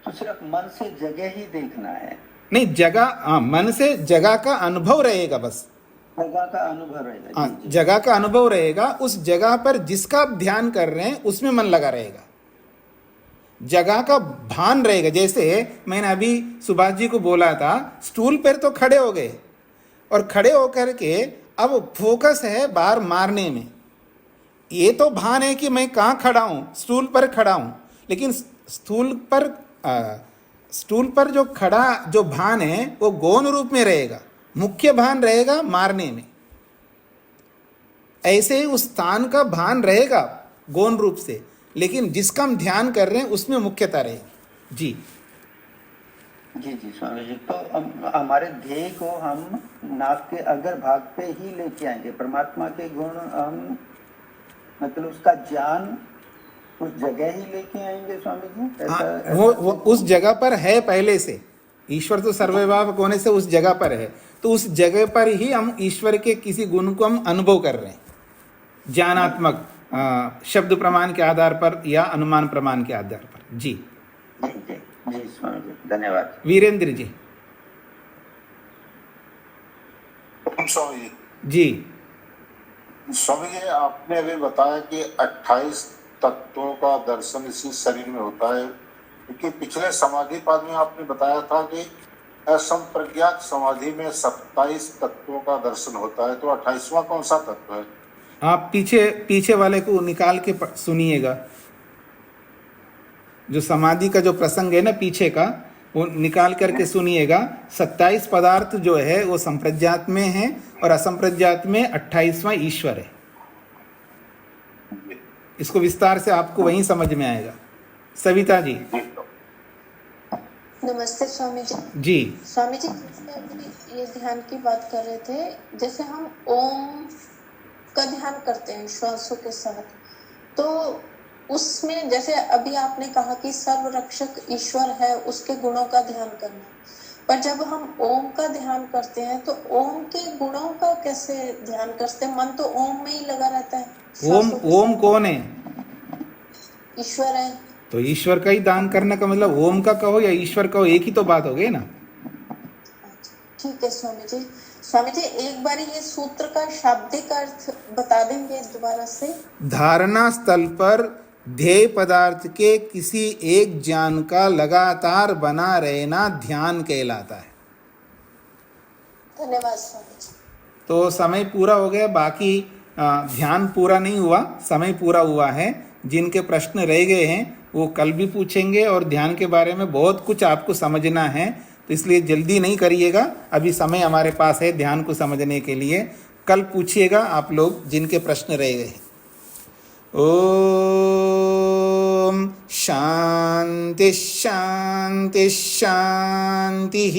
तो सिर्फ मन से जगह ही देखना है? नहीं, जगह, हाँ, मन से जगह का अनुभव रहेगा, बस जगह का अनुभव रहेगा। हाँ, जगह का अनुभव रहेगा। उस जगह पर जिसका आप ध्यान कर रहे हैं उसमें मन लगा रहेगा, जगह का भान रहेगा। जैसे मैंने अभी सुभाष जी को बोला था, स्टूल पर तो खड़े हो गए और खड़े होकर के अब फोकस है बाहर मारने में। ये तो भान है कि मैं कहाँ खड़ा हूँ, स्टूल पर खड़ा हूँ, लेकिन स्टूल पर जो खड़ा जो भान है वो गौण रूप में रहेगा, मुख्य भान रहेगा मारने में। ऐसे ही उस स्थान का भान रहेगा गौण रूप से, लेकिन जिसका हम ध्यान कर रहे हैं उसमें मुख्यता रहेगी। जी जी जी स्वामी जी, तो हमारे ध्येय को हम नाक के अग्र भाग पे ही लेके आएंगे। परमात्मा के गुण हम मतलब उसका ज्ञान उस जगह ही लेके आएंगे स्वामी जी? हाँ, वो उस जगह पर है पहले से। ईश्वर तो सर्वव्यापक होने से उस जगह पर है, तो उस जगह पर ही हम ईश्वर के किसी गुण को हम अनुभव कर रहे हैं, ज्ञानात्मक शब्द प्रमाण के आधार पर या अनुमान प्रमाण के आधार पर। जी जी स्वामी जी, धन्यवाद। वीरेंद्र जी। स्वामी जी, जी स्वामी जी, आपने अभी बताया कि 28 तत्वों का दर्शन इसी शरीर में होता है, क्योंकि पिछले समाधि पाद में आपने बताया था कि असंप्रज्ञात समाधि में 27 तत्वों का दर्शन होता है, तो 28वां कौन सा तत्व है? आप पीछे वाले को निकाल के सुनिएगा, जो समाधि का जो प्रसंग है ना पीछे का, वो निकाल करके सुनिएगा। 27 पदार्थ जो है वो संप्रज्ञात में है और असंप्रज्ञात में 28वां ईश्वर है। इसको विस्तार से आपको वहीं समझ में आएगा। सविता जी। नमस्ते स्वामी जी। जी स्वामी जी, ये ध्यान की बात कर रहे थे, जैसे हम ओम का ध्यान करते हैं श्वासों के साथ, तो उसमें जैसे अभी आपने कहा कि सर्वरक्षक ईश्वर है, उसके गुणों का ध्यान करना, पर जब हम ओम का ध्यान करते हैं तो ओम के गुणों का कैसे ध्यान करते हैं? मन तो ओम में ही लगा रहता है। ओम कौन है? ईश्वर है। तो ईश्वर का ही दान करने का मतलब ओम का कहो या ईश्वर कहो, एक ही तो बात हो गई ना। ठीक है स्वामी जी। स्वामी जी एक बार ये सूत्र का शाब्दिक अर्थ बता देंगे दोबारा से? धारणा स्थल पर ध्येय पदार्थ के किसी एक ज्ञान का लगातार बना रहना ध्यान कहलाता है। धन्यवाद स्वामी जी। तो समय पूरा हो गया, बाकी ध्यान पूरा नहीं हुआ, समय पूरा हुआ है। जिनके प्रश्न रह गए हैं वो कल भी पूछेंगे, और ध्यान के बारे में बहुत कुछ आपको समझना है, तो इसलिए जल्दी नहीं करिएगा, अभी समय हमारे पास है ध्यान को समझने के लिए। कल पूछिएगा आप लोग जिनके प्रश्न रह गए हैं। ओम शांति शांति शांति।